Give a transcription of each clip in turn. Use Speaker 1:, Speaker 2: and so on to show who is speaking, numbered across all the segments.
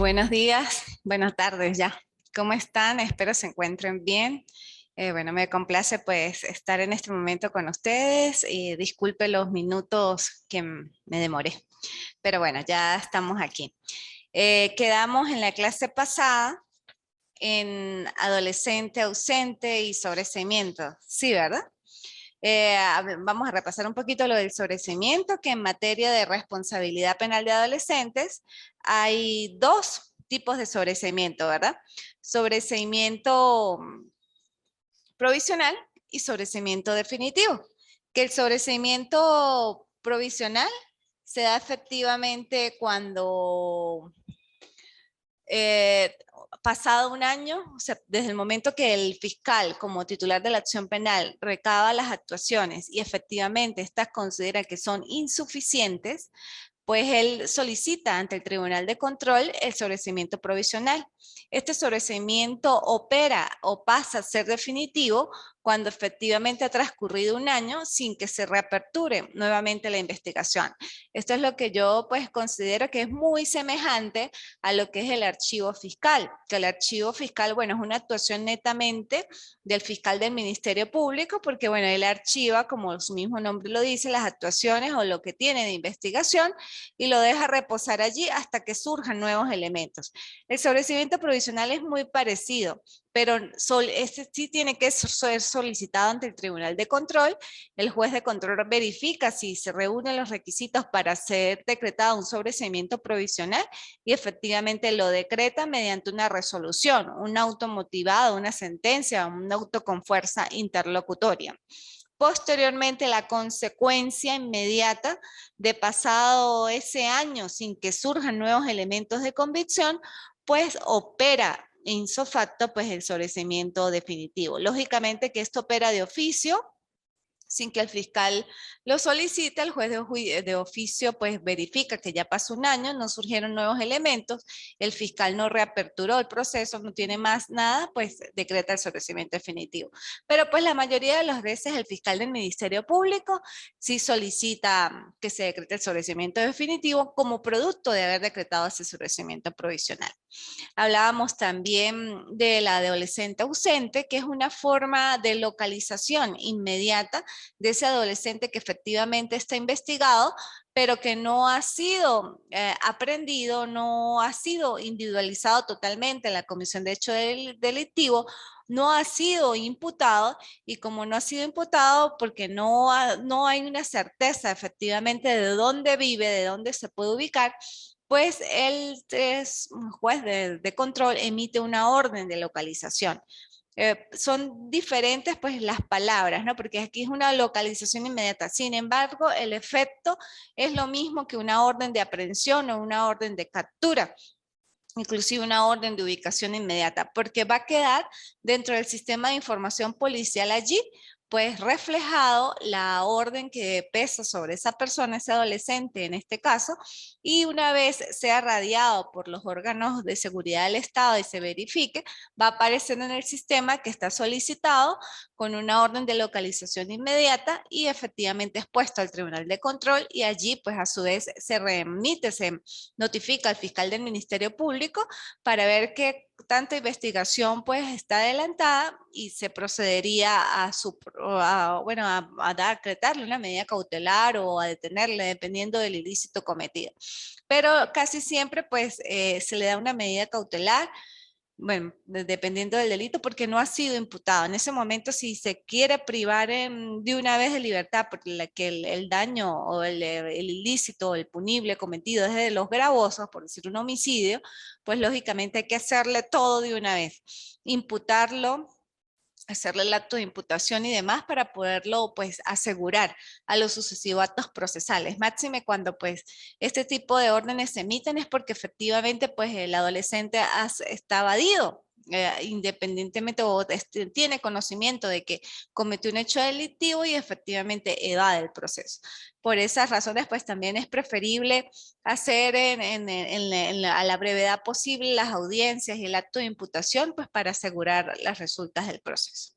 Speaker 1: Buenos días, buenas tardes ya. ¿Cómo están? Espero se encuentren bien. Bueno, me complace pues estar en este momento con ustedes y disculpe los minutos que me demoré, pero bueno, ya estamos aquí. Quedamos en la clase pasada en adolescente ausente y sobreseimiento, ¿sí, verdad? Vamos a repasar un poquito lo del sobreseimiento, que en materia de responsabilidad penal de adolescentes hay dos tipos de sobreseimiento, ¿verdad? Sobreseimiento provisional y sobreseimiento definitivo. Que el sobreseimiento provisional se da efectivamente cuando eh, pasado un año, o sea, desde el momento que el fiscal como titular de la acción penal recaba las actuaciones y efectivamente estas considera que son insuficientes, pues él solicita ante el Tribunal de Control el sobreseimiento provisional. Este sobreseimiento opera o pasa a ser definitivo cuando efectivamente ha transcurrido un año sin que se reaperture nuevamente la investigación. Esto es lo que yo pues considero que es muy semejante a lo que es el archivo fiscal, que el archivo fiscal, bueno, es una actuación netamente del fiscal del Ministerio Público, porque bueno, él archiva, como su mismo nombre lo dice, las actuaciones o lo que tiene de investigación y lo deja reposar allí hasta que surjan nuevos elementos. El sobreseimiento provisional es muy parecido, pero este sí tiene que ser solicitado ante el Tribunal de Control. El juez de control verifica si se reúnen los requisitos para ser decretado un sobreseimiento provisional y efectivamente lo decreta mediante una resolución, un auto motivado, una sentencia, un auto con fuerza interlocutoria. Posteriormente, la consecuencia inmediata de pasado ese año sin que surjan nuevos elementos de convicción, pues opera ipso facto pues el sobreseimiento definitivo. Lógicamente que esto opera de oficio, sin que el fiscal lo solicite, el juez de oficio pues verifica que ya pasó un año, no surgieron nuevos elementos, el fiscal no reaperturó el proceso, no tiene más nada, pues decreta el sobreseimiento definitivo. Pero pues la mayoría de las veces el fiscal del Ministerio Público sí solicita que se decrete el sobreseimiento definitivo como producto de haber decretado ese sobreseimiento provisional. Hablábamos también de la adolescente ausente, que es una forma de localización inmediata de ese adolescente que efectivamente está investigado, pero que no ha sido aprendido, no ha sido individualizado totalmente en la comisión de hecho delictivo, no ha sido imputado y como no ha sido imputado porque no hay una certeza efectivamente de dónde vive, de dónde se puede ubicar, pues el juez de control emite una orden de localización. Son diferentes pues las palabras, ¿no? Porque aquí es una localización inmediata. Sin embargo, el efecto es lo mismo que una orden de aprehensión o una orden de captura, inclusive una orden de ubicación inmediata, porque va a quedar dentro del sistema de información policial allí, pues reflejado la orden que pesa sobre esa persona, ese adolescente en este caso, y una vez sea radiado por los órganos de seguridad del Estado y se verifique, va a aparecer en el sistema que está solicitado con una orden de localización inmediata y efectivamente es puesto al Tribunal de Control y allí pues a su vez se remite, se notifica al fiscal del Ministerio Público para ver que tanta investigación pues está adelantada y se procedería bueno, a decretarle una medida cautelar o a detenerle dependiendo del ilícito cometido. Pero casi siempre pues se le da una medida cautelar, bueno, dependiendo del delito, porque no ha sido imputado. En ese momento, si se quiere privar de una vez de libertad, porque que el daño o el ilícito o el punible cometido es de los gravosos, por decir un homicidio, pues lógicamente hay que hacerle todo de una vez, imputarlo, hacerle el acto de imputación y demás para poderlo pues asegurar a los sucesivos actos procesales. Máxime cuando pues este tipo de órdenes se emiten es porque efectivamente pues el adolescente está evadido. Independientemente o tiene conocimiento de que cometió un hecho delictivo y efectivamente evade el proceso. Por esas razones, pues también es preferible hacer a la brevedad posible las audiencias y el acto de imputación, pues para asegurar las resultas del proceso.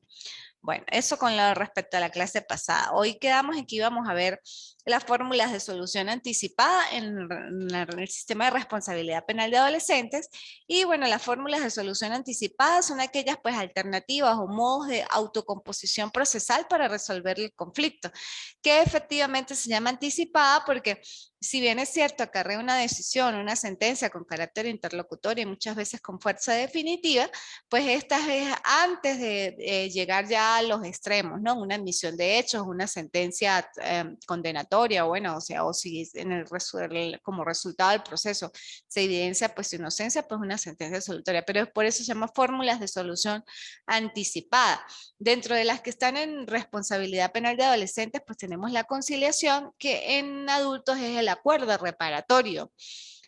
Speaker 1: Bueno, eso con lo respecto a la clase pasada. Hoy quedamos en que íbamos a ver las fórmulas de solución anticipada en el sistema de responsabilidad penal de adolescentes. Y bueno, las fórmulas de solución anticipada son aquellas pues alternativas o modos de autocomposición procesal para resolver el conflicto, que efectivamente se llama anticipada porque si bien es cierto, acarrea una decisión, una sentencia con carácter interlocutorio y muchas veces con fuerza definitiva, pues esta es antes de llegar ya a los extremos, ¿no? Una admisión de hechos, una sentencia condenatoria, bueno, o sea, o si en como resultado del proceso se evidencia pues su inocencia, pues una sentencia absolutoria, pero por eso se llama fórmulas de solución anticipada. Dentro de las que están en responsabilidad penal de adolescentes, pues tenemos la conciliación, que en adultos es el acuerdo reparatorio.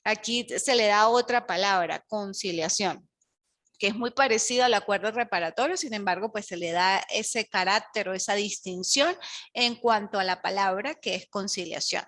Speaker 1: Aquí se le da otra palabra, conciliación, que es muy parecido al acuerdo reparatorio, sin embargo, pues se le da ese carácter o esa distinción en cuanto a la palabra que es conciliación.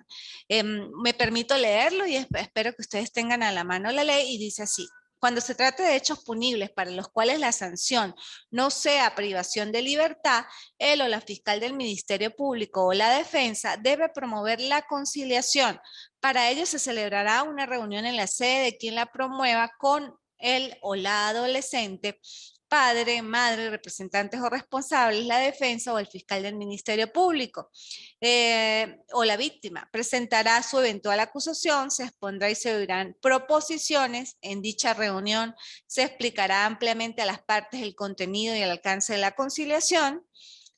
Speaker 1: Me permito leerlo y espero que ustedes tengan a la mano la ley y dice así: cuando se trate de hechos punibles para los cuales la sanción no sea privación de libertad, él o la fiscal del Ministerio Público o la defensa debe promover la conciliación. Para ello se celebrará una reunión en la sede de quien la promueva con el o la adolescente, padre, madre, representantes o responsables, la defensa o el fiscal del Ministerio Público o la víctima. Presentará su eventual acusación, se expondrá y se oirán proposiciones. En dicha reunión se explicará ampliamente a las partes el contenido y el alcance de la conciliación.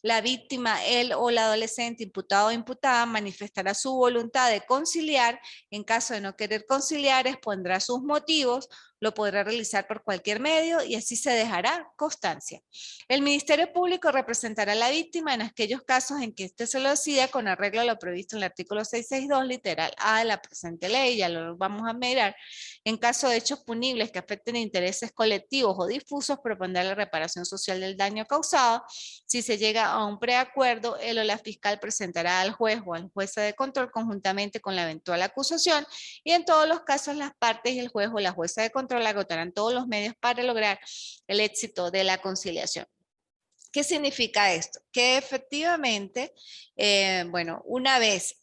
Speaker 1: La víctima, él o la adolescente, imputado o imputada, manifestará su voluntad de conciliar. En caso de no querer conciliar, expondrá sus motivos, lo podrá realizar por cualquier medio y así se dejará constancia. El Ministerio Público representará a la víctima en aquellos casos en que éste se lo decida con arreglo a lo previsto en el artículo 662, literal A de la presente ley, ya lo vamos a mirar. En caso de hechos punibles que afecten intereses colectivos o difusos, propondrá la reparación social del daño causado. Si se llega a un preacuerdo, él o la fiscal presentará al juez o al juez de control conjuntamente con la eventual acusación y en todos los casos las partes y el juez o la jueza de control agotarán todos los medios para lograr el éxito de la conciliación. ¿Qué significa esto? Que efectivamente, bueno, una vez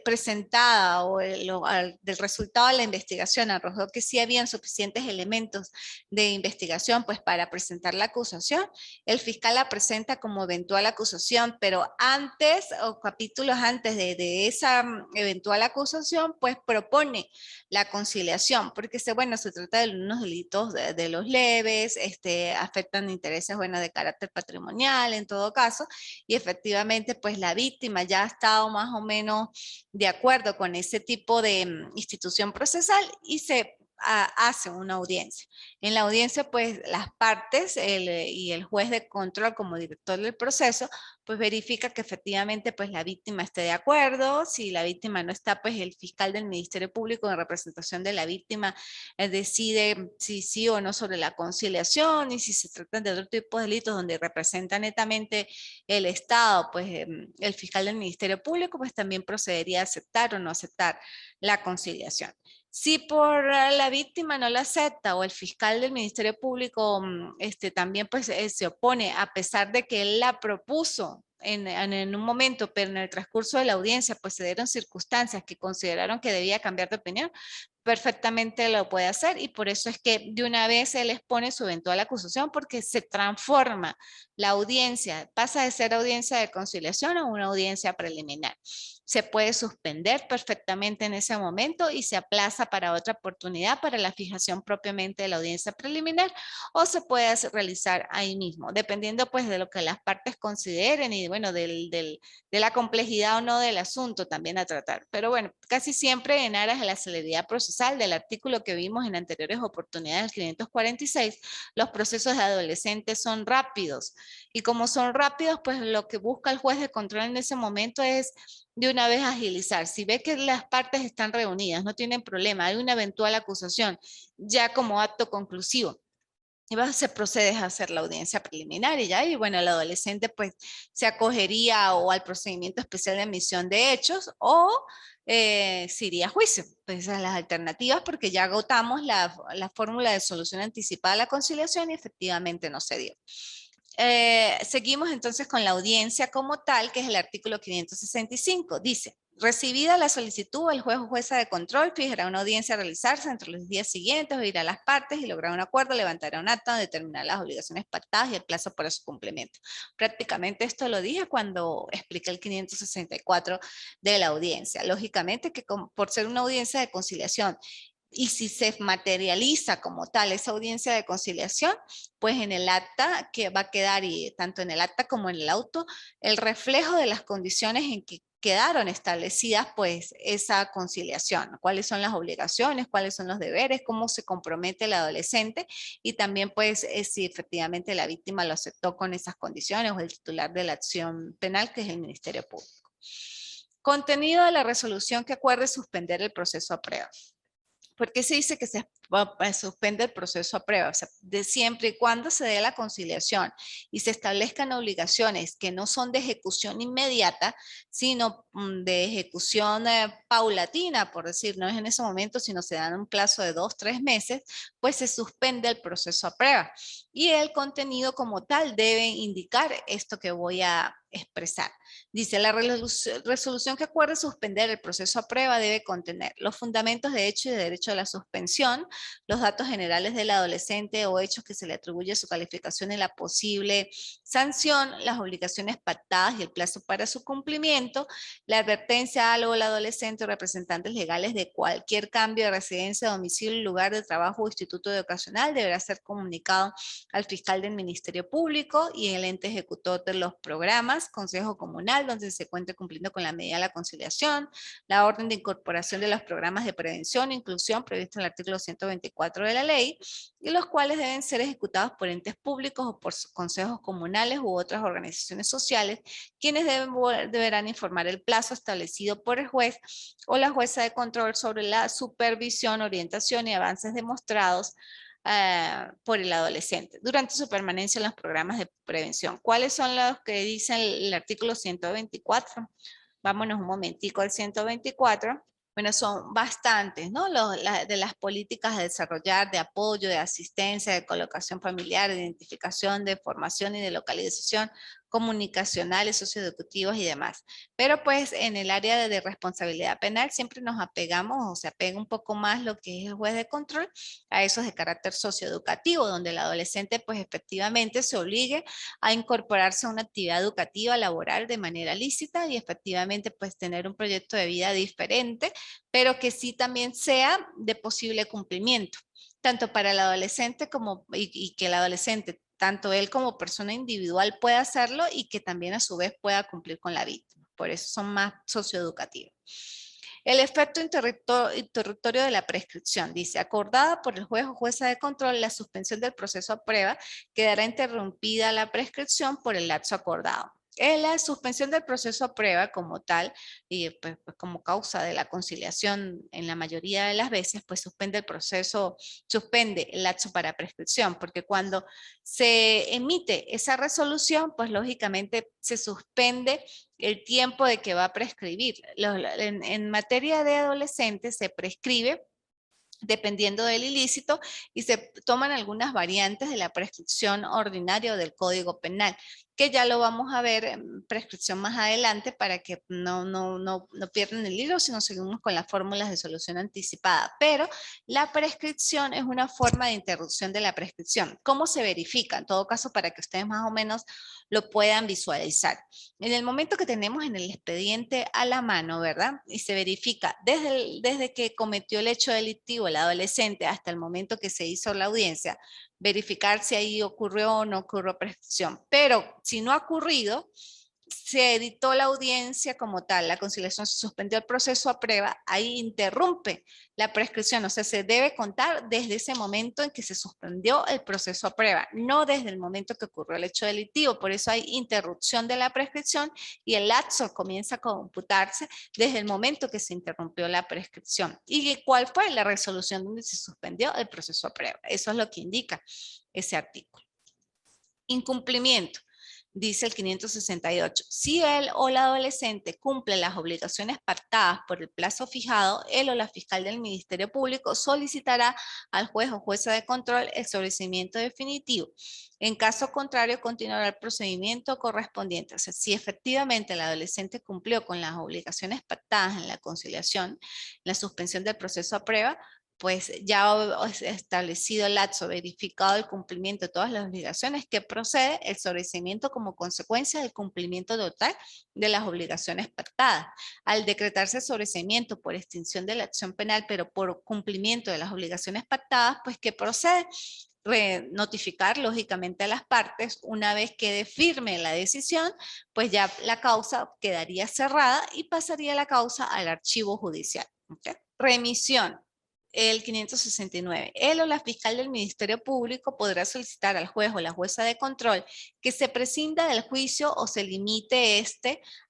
Speaker 1: presentada o del resultado de la investigación arrojó que sí habían suficientes elementos de investigación pues para presentar la acusación, el fiscal la presenta como eventual acusación, pero antes o capítulos antes de esa eventual acusación pues propone la conciliación, porque bueno, se trata de unos delitos de los leves, afectan intereses, bueno, de carácter patrimonial en todo caso, y efectivamente pues la víctima ya ha estado más o menos de acuerdo con ese tipo de institución procesal y se hace una audiencia. En la audiencia, pues las partes y el juez de control como director del proceso, pues verifica que efectivamente pues la víctima esté de acuerdo. Si la víctima no está, pues el fiscal del Ministerio Público en representación de la víctima decide si sí o no sobre la conciliación, y si se tratan de otro tipo de delitos donde representa netamente el Estado, pues el fiscal del Ministerio Público pues también procedería a aceptar o no aceptar la conciliación. Si por la víctima no la acepta o el fiscal del Ministerio Público también pues se opone, a pesar de que él la propuso en un momento, pero en el transcurso de la audiencia pues se dieron circunstancias que consideraron que debía cambiar de opinión, perfectamente lo puede hacer, y por eso es que de una vez él expone su eventual acusación, porque se transforma la audiencia, pasa de ser audiencia de conciliación a una audiencia preliminar. Se puede suspender perfectamente en ese momento y se aplaza para otra oportunidad para la fijación propiamente de la audiencia preliminar, o se puede realizar ahí mismo, dependiendo pues de lo que las partes consideren y bueno, de la complejidad o no del asunto también a tratar. Pero bueno, casi siempre en aras de la celeridad procesal del artículo que vimos en anteriores oportunidades, el 546, los procesos de adolescentes son rápidos. Y como son rápidos, pues lo que busca el juez de control en ese momento es de una vez agilizar. Si ve que las partes están reunidas, no tienen problema, hay una eventual acusación ya como acto conclusivo, y se procede a hacer la audiencia preliminar y ya, y bueno, el adolescente pues se acogería o al procedimiento especial de admisión de hechos o se iría a juicio. Pues esas son las alternativas, porque ya agotamos la fórmula de solución anticipada a la conciliación y efectivamente no se dio. Seguimos entonces con la audiencia como tal, que es el artículo 565. Dice, recibida la solicitud, el juez o jueza de control fijará una audiencia a realizarse entre los días siguientes, oirá a las partes y logrará un acuerdo, levantará un acta, determinará las obligaciones pactadas y el plazo para su cumplimiento. Prácticamente esto lo dije cuando expliqué el 564 de la audiencia. Lógicamente que por ser una audiencia de conciliación y si se materializa como tal esa audiencia de conciliación, pues en el acta que va a quedar, y tanto en el acta como en el auto, el reflejo de las condiciones en que quedaron establecidas pues esa conciliación, cuáles son las obligaciones, cuáles son los deberes, cómo se compromete el adolescente y también pues si efectivamente la víctima lo aceptó con esas condiciones o el titular de la acción penal, que es el Ministerio Público. Contenido de la resolución que acuerde suspender el proceso a prueba. ¿Por qué se dice que se suspende el proceso a prueba? O sea, de siempre y cuando se dé la conciliación y se establezcan obligaciones que no son de ejecución inmediata, sino de ejecución paulatina, por decir, no es en ese momento, sino se dan un plazo de 2, 3 meses, pues se suspende el proceso a prueba. Y el contenido como tal debe indicar esto que voy a expresar. Dice, la resolución que acuerde suspender el proceso a prueba debe contener los fundamentos de hecho y de derecho a la suspensión, los datos generales del adolescente o hechos que se le atribuye su calificación y la posible sanción, las obligaciones pactadas y el plazo para su cumplimiento, la advertencia al o al adolescente o representantes legales de cualquier cambio de residencia, domicilio, lugar de trabajo o instituto educacional deberá ser comunicado al fiscal del Ministerio Público y el ente ejecutor de los programas, consejo comunal, donde se cuente cumpliendo con la medida de la conciliación, la orden de incorporación de los programas de prevención e inclusión previsto en el artículo 124 de la ley, y los cuales deben ser ejecutados por entes públicos o por consejos comunales u otras organizaciones sociales, quienes deberán informar el plazo establecido por el juez o la jueza de control sobre la supervisión, orientación y avances demostrados por el adolescente durante su permanencia en los programas de prevención. ¿Cuáles son los que dice el artículo 124? Vámonos un momentico al 124. Bueno, son bastantes, ¿no? De las políticas a desarrollar, de apoyo, de asistencia, de colocación familiar, de identificación, de formación y de localización, comunicacionales, socioeducativas y demás. Pero pues en el área de responsabilidad penal siempre nos apegamos o se apega un poco más lo que es el juez de control a esos de carácter socioeducativo, donde el adolescente pues efectivamente se obligue a incorporarse a una actividad educativa, laboral de manera lícita y efectivamente pues tener un proyecto de vida diferente, pero que sí también sea de posible cumplimiento, tanto para el adolescente como y que el adolescente, tanto él como persona individual pueda hacerlo y que también a su vez pueda cumplir con la víctima. Por eso son más socioeducativos. El efecto interruptorio de la prescripción. Dice, acordada por el juez o jueza de control, la suspensión del proceso a prueba quedará interrumpida la prescripción por el lapso acordado. La suspensión del proceso a prueba como tal y pues, como causa de la conciliación en la mayoría de las veces, pues suspende el proceso, suspende el lapso para prescripción, porque cuando se emite esa resolución, pues lógicamente se suspende el tiempo de que va a prescribir. En materia de adolescentes se prescribe dependiendo del ilícito y se toman algunas variantes de la prescripción ordinaria o del Código Penal, que ya lo vamos a ver en prescripción más adelante para que no pierdan el hilo, sino seguimos con las fórmulas de solución anticipada. Pero la prescripción es una forma de interrupción de la prescripción. ¿Cómo se verifica? En todo caso, para que ustedes más o menos lo puedan visualizar. En el momento que tenemos en el expediente a la mano, ¿verdad? Y se verifica desde que cometió el hecho delictivo el adolescente hasta el momento que se hizo la audiencia, verificar si ahí ocurrió o no ocurrió prescripción. Pero si no ha ocurrido, se editó la audiencia como tal, la conciliación se suspendió el proceso a prueba, ahí interrumpe la prescripción, o sea, se debe contar desde ese momento en que se suspendió el proceso a prueba, no desde el momento que ocurrió el hecho delictivo, por eso hay interrupción de la prescripción y el lapso comienza a computarse desde el momento que se interrumpió la prescripción. ¿Y cuál fue la resolución donde se suspendió el proceso a prueba? Eso es lo que indica ese artículo. Incumplimiento. Dice el 568, si él o la adolescente cumple las obligaciones pactadas por el plazo fijado, él o la fiscal del Ministerio Público solicitará al juez o jueza de control el sobreseimiento definitivo. En caso contrario, continuará el procedimiento correspondiente. O sea, si efectivamente el adolescente cumplió con las obligaciones pactadas en la conciliación, la suspensión del proceso a prueba, pues ya establecido el lapso, verificado el cumplimiento de todas las obligaciones, que procede el sobreseimiento como consecuencia del cumplimiento total de las obligaciones pactadas. Al decretarse sobreseimiento por extinción de la acción penal, pero por cumplimiento de las obligaciones pactadas, pues que procede notificar lógicamente a las partes. Una vez quede firme la decisión, pues ya la causa quedaría cerrada y pasaría la causa al archivo judicial. ¿Okay? Remisión. El 569. Él o la fiscal del Ministerio Público podrá solicitar al juez o la jueza de control que se prescinda del juicio o se limite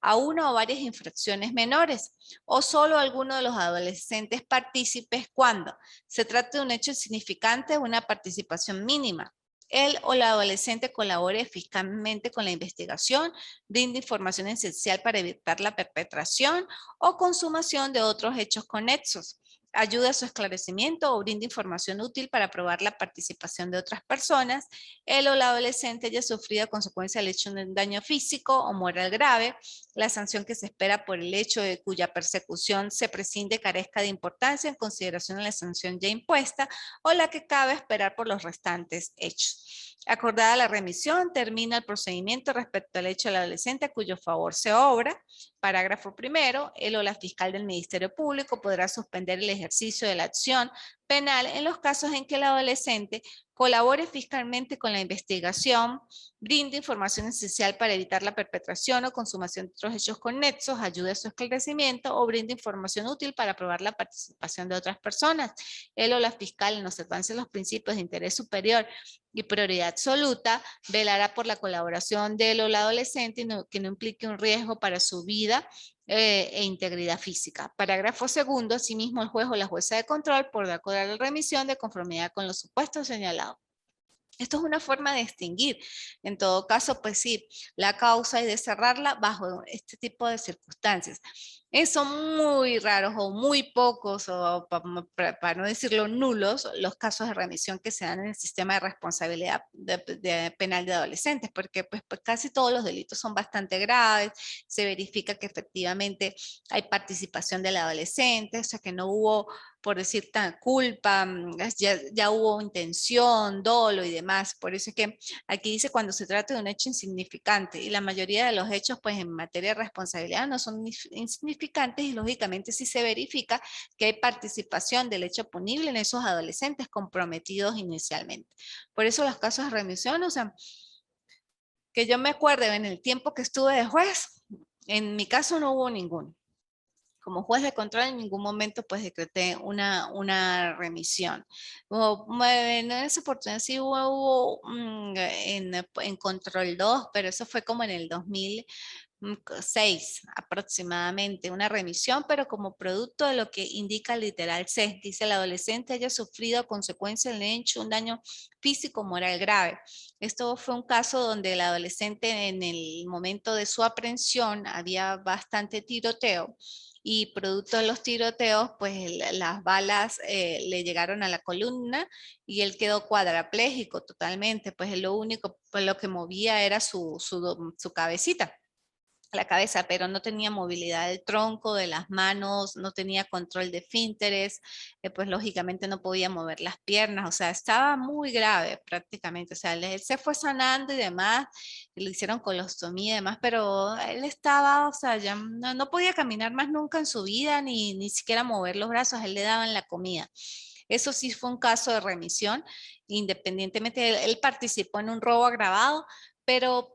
Speaker 1: a una o varias infracciones menores o solo a alguno de los adolescentes partícipes cuando se trate de un hecho insignificante o una participación mínima. Él o la adolescente colabore eficazmente con la investigación, brinde información esencial para evitar la perpetración o consumación de otros hechos conexos, ayuda a su esclarecimiento o brinda información útil para probar la participación de otras personas. Él o la adolescente haya sufrido a consecuencia del hecho de un daño físico o moral grave, la sanción que se espera por el hecho de cuya persecución se prescinde carezca de importancia en consideración de la sanción ya impuesta o la que cabe esperar por los restantes hechos. Acordada la remisión, termina el procedimiento respecto al hecho del adolescente a cuyo favor se obra. Parágrafo primero, él o la fiscal del Ministerio Público podrá suspender el ejercicio de la acción penal en los casos en que el adolescente colabore fiscalmente con la investigación, brinde información esencial para evitar la perpetración o consumación de otros hechos conexos, ayude a su esclarecimiento o brinde información útil para probar la participación de otras personas. Él o la fiscal, en observancia de los principios de interés superior y prioridad absoluta, velará por la colaboración de él o la adolescente que no implique un riesgo para su vida e integridad física. Parágrafo segundo, asimismo el juez o la jueza de control podrá acordar la remisión de conformidad con los supuestos señalados. Esto es una forma de extinguir, en todo caso, pues sí, la causa y de cerrarla bajo este tipo de circunstancias. Son muy raros o muy pocos, o para no decirlo nulos, los casos de remisión que se dan en el sistema de responsabilidad penal de adolescentes, porque pues casi todos los delitos son bastante graves, se verifica que efectivamente hay participación del adolescente, o sea que no hubo, por decir tan culpa, ya hubo intención, dolo y demás. Por eso es que aquí dice cuando se trata de un hecho insignificante y la mayoría de los hechos pues en materia de responsabilidad no son insignificantes y lógicamente sí se verifica que hay participación del hecho punible en esos adolescentes comprometidos inicialmente. Por eso los casos de remisión, o sea, que yo me acuerdo en el tiempo que estuve de juez, en mi caso no hubo ninguno. Como juez de control en ningún momento pues decreté una remisión. En esa oportunidad sí hubo en control 2, pero eso fue como en el 2006 aproximadamente, una remisión, pero como producto de lo que indica el literal C, dice el adolescente haya sufrido a consecuencia del hecho un daño físico moral grave. Esto fue un caso donde el adolescente en el momento de su aprehensión había bastante tiroteo y producto de los tiroteos, pues las balas le llegaron a la columna y él quedó cuadraplégico totalmente, pues lo único, pues lo que movía era su cabecita, la cabeza, pero no tenía movilidad del tronco, de las manos, no tenía control de esfínteres, pues lógicamente no podía mover las piernas, o sea, estaba muy grave prácticamente, o sea, él se fue sanando y demás, y le hicieron colostomía y demás, pero él estaba, o sea, ya no podía caminar más nunca en su vida, ni siquiera mover los brazos, a él le daban la comida. Eso sí fue un caso de remisión, independientemente, él participó en un robo agravado, pero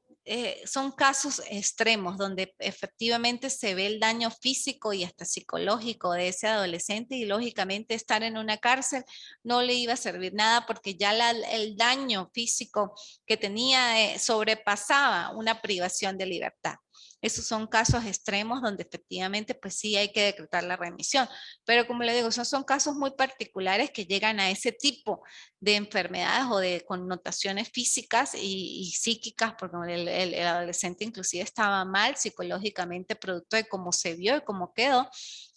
Speaker 1: son casos extremos donde efectivamente se ve el daño físico y hasta psicológico de ese adolescente y lógicamente estar en una cárcel no le iba a servir nada porque ya el daño físico que tenía sobrepasaba una privación de libertad. Esos son casos extremos donde efectivamente pues sí hay que decretar la remisión. Pero como le digo, esos son casos muy particulares que llegan a ese tipo de enfermedades o de connotaciones físicas y psíquicas, porque el adolescente inclusive estaba mal psicológicamente producto de cómo se vio y cómo quedó,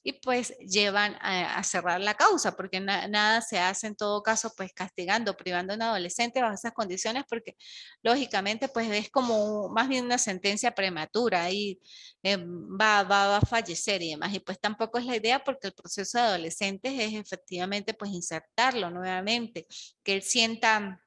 Speaker 1: y pues llevan a cerrar la causa, porque nada se hace en todo caso pues castigando, privando a un adolescente bajo esas condiciones, porque lógicamente pues es como más bien una sentencia prematura y va a fallecer y demás, y pues tampoco es la idea, porque el proceso de adolescentes es efectivamente pues insertarlo nuevamente, que él sienta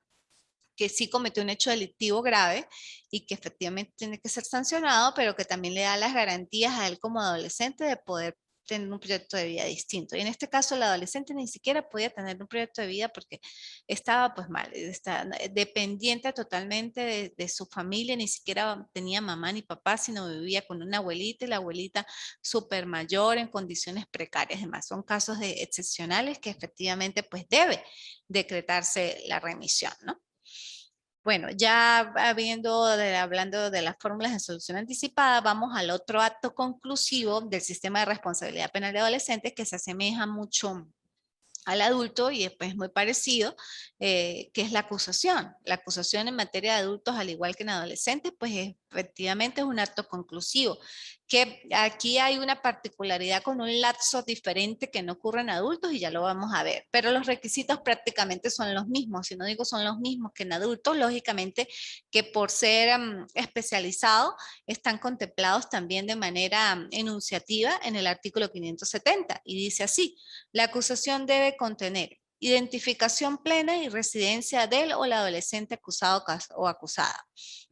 Speaker 1: que sí cometió un hecho delictivo grave y que efectivamente tiene que ser sancionado, pero que también le da las garantías a él como adolescente de poder tener un proyecto de vida distinto. Y en este caso el adolescente ni siquiera podía tener un proyecto de vida porque estaba pues mal, está dependiente totalmente de su familia, ni siquiera tenía mamá ni papá, sino vivía con una abuelita y la abuelita súper mayor en condiciones precarias. Además, son casos excepcionales que efectivamente pues debe decretarse la remisión, ¿no? Bueno, ya hablando de las fórmulas de solución anticipada, vamos al otro acto conclusivo del sistema de responsabilidad penal de adolescentes, que se asemeja mucho al adulto y es muy parecido, que es la acusación. La acusación en materia de adultos, al igual que en adolescentes, pues efectivamente es un acto conclusivo, que aquí hay una particularidad con un lapso diferente que no ocurre en adultos y ya lo vamos a ver, pero los requisitos prácticamente son los mismos. Si no digo son los mismos que en adultos, lógicamente que por ser especializados están contemplados también de manera enunciativa en el artículo 570 y dice así: la acusación debe contener identificación plena y residencia del o la adolescente acusado o acusada.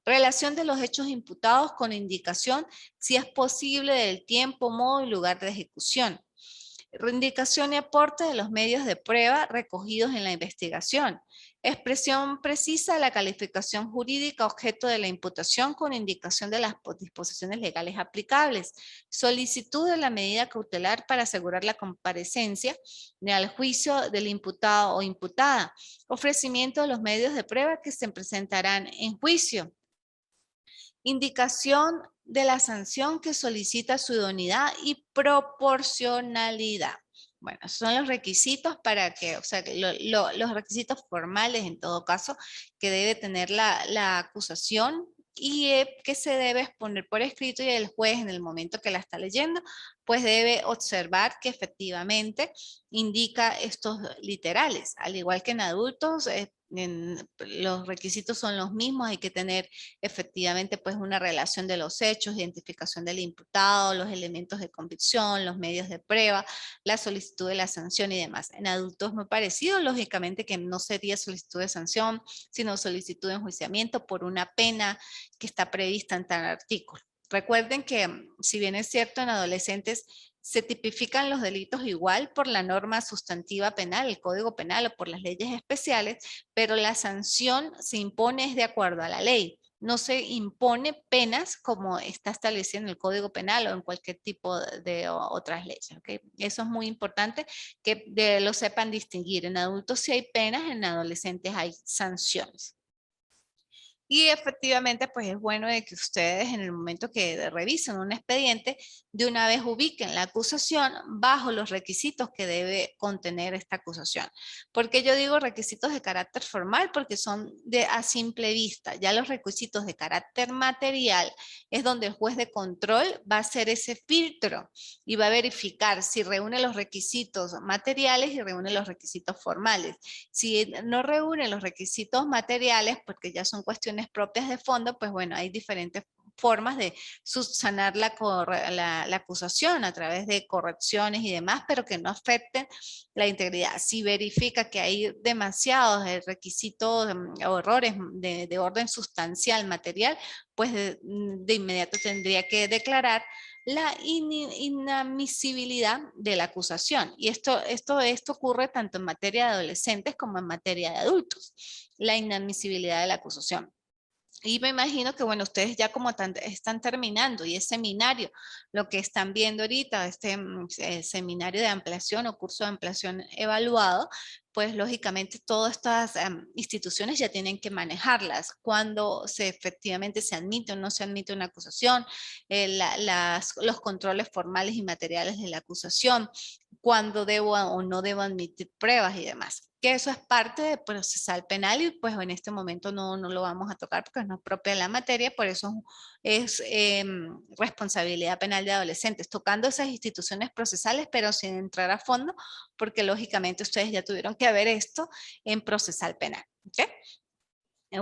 Speaker 1: Relación de los hechos imputados con indicación, si es posible, del tiempo, modo y lugar de ejecución. Indicación y aporte de los medios de prueba recogidos en la investigación. Expresión precisa de la calificación jurídica objeto de la imputación con indicación de las disposiciones legales aplicables. Solicitud de la medida cautelar para asegurar la comparecencia al juicio del imputado o imputada. Ofrecimiento de los medios de prueba que se presentarán en juicio. Indicación de la sanción que solicita su idoneidad y proporcionalidad. Bueno, son los requisitos para que, o sea, los requisitos formales en todo caso que debe tener la acusación y que se debe exponer por escrito, y el juez en el momento que la está leyendo, pues debe observar que efectivamente indica estos literales. Al igual que en adultos, los requisitos son los mismos, hay que tener efectivamente pues una relación de los hechos, identificación del imputado, los elementos de convicción, los medios de prueba, la solicitud de la sanción y demás. En adultos muy parecido, lógicamente que no sería solicitud de sanción, sino solicitud de enjuiciamiento por una pena que está prevista en tal artículo. Recuerden que si bien es cierto en adolescentes se tipifican los delitos igual por la norma sustantiva penal, el Código Penal o por las leyes especiales, pero la sanción se impone de acuerdo a la ley. No se impone penas como está establecido en el Código Penal o en cualquier tipo de otras leyes. ¿Okay? Eso es muy importante que lo sepan distinguir. En adultos sí hay penas, en adolescentes hay sanciones. Y efectivamente, pues es bueno de que ustedes en el momento que revisen un expediente, de una vez ubiquen la acusación bajo los requisitos que debe contener esta acusación. ¿Por qué yo digo requisitos de carácter formal? Porque son a simple vista. Ya los requisitos de carácter material es donde el juez de control va a hacer ese filtro y va a verificar si reúne los requisitos materiales y reúne los requisitos formales. Si no reúne los requisitos materiales, porque ya son cuestiones propias de fondo, pues bueno, hay diferentes formas de subsanar la acusación a través de correcciones y demás, pero que no afecten la integridad. Si verifica que hay demasiados requisitos o errores de orden sustancial, material, pues de inmediato tendría que declarar la inadmisibilidad de la acusación. Y esto ocurre tanto en materia de adolescentes como en materia de adultos, la inadmisibilidad de la acusación. Y me imagino que, bueno, ustedes ya como están terminando y es seminario, lo que están viendo ahorita, este seminario de ampliación o curso de ampliación evaluado, pues lógicamente todas estas instituciones ya tienen que manejarlas. Cuando efectivamente se admite o no se admite una acusación, los controles formales y materiales de la acusación, cuándo debo o no debo admitir pruebas y demás. Que eso es parte de procesal penal y pues en este momento no lo vamos a tocar porque no es propia de la materia, por eso es responsabilidad penal de adolescentes, tocando esas instituciones procesales, pero sin entrar a fondo, porque lógicamente ustedes ya tuvieron que ver esto en procesal penal. ¿Okay?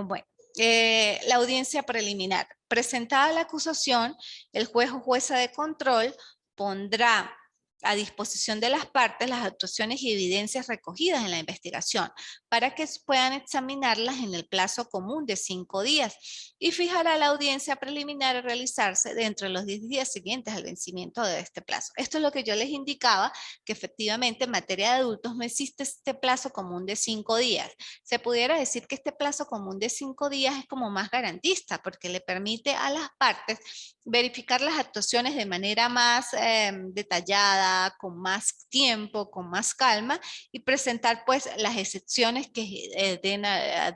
Speaker 1: Bueno. La audiencia preliminar. Presentada la acusación, el juez o jueza de control pondrá a disposición de las partes las actuaciones y evidencias recogidas en la investigación para que puedan examinarlas en el plazo común de 5 días y fijará la audiencia preliminar a realizarse dentro de los 10 días siguientes al vencimiento de este plazo. Esto es lo que yo les indicaba, que efectivamente en materia de adultos no existe este plazo común de 5 días. Se pudiera decir que este plazo común de 5 días es como más garantista porque le permite a las partes verificar las actuaciones de manera más detallada, con más tiempo, con más calma y presentar pues las excepciones que den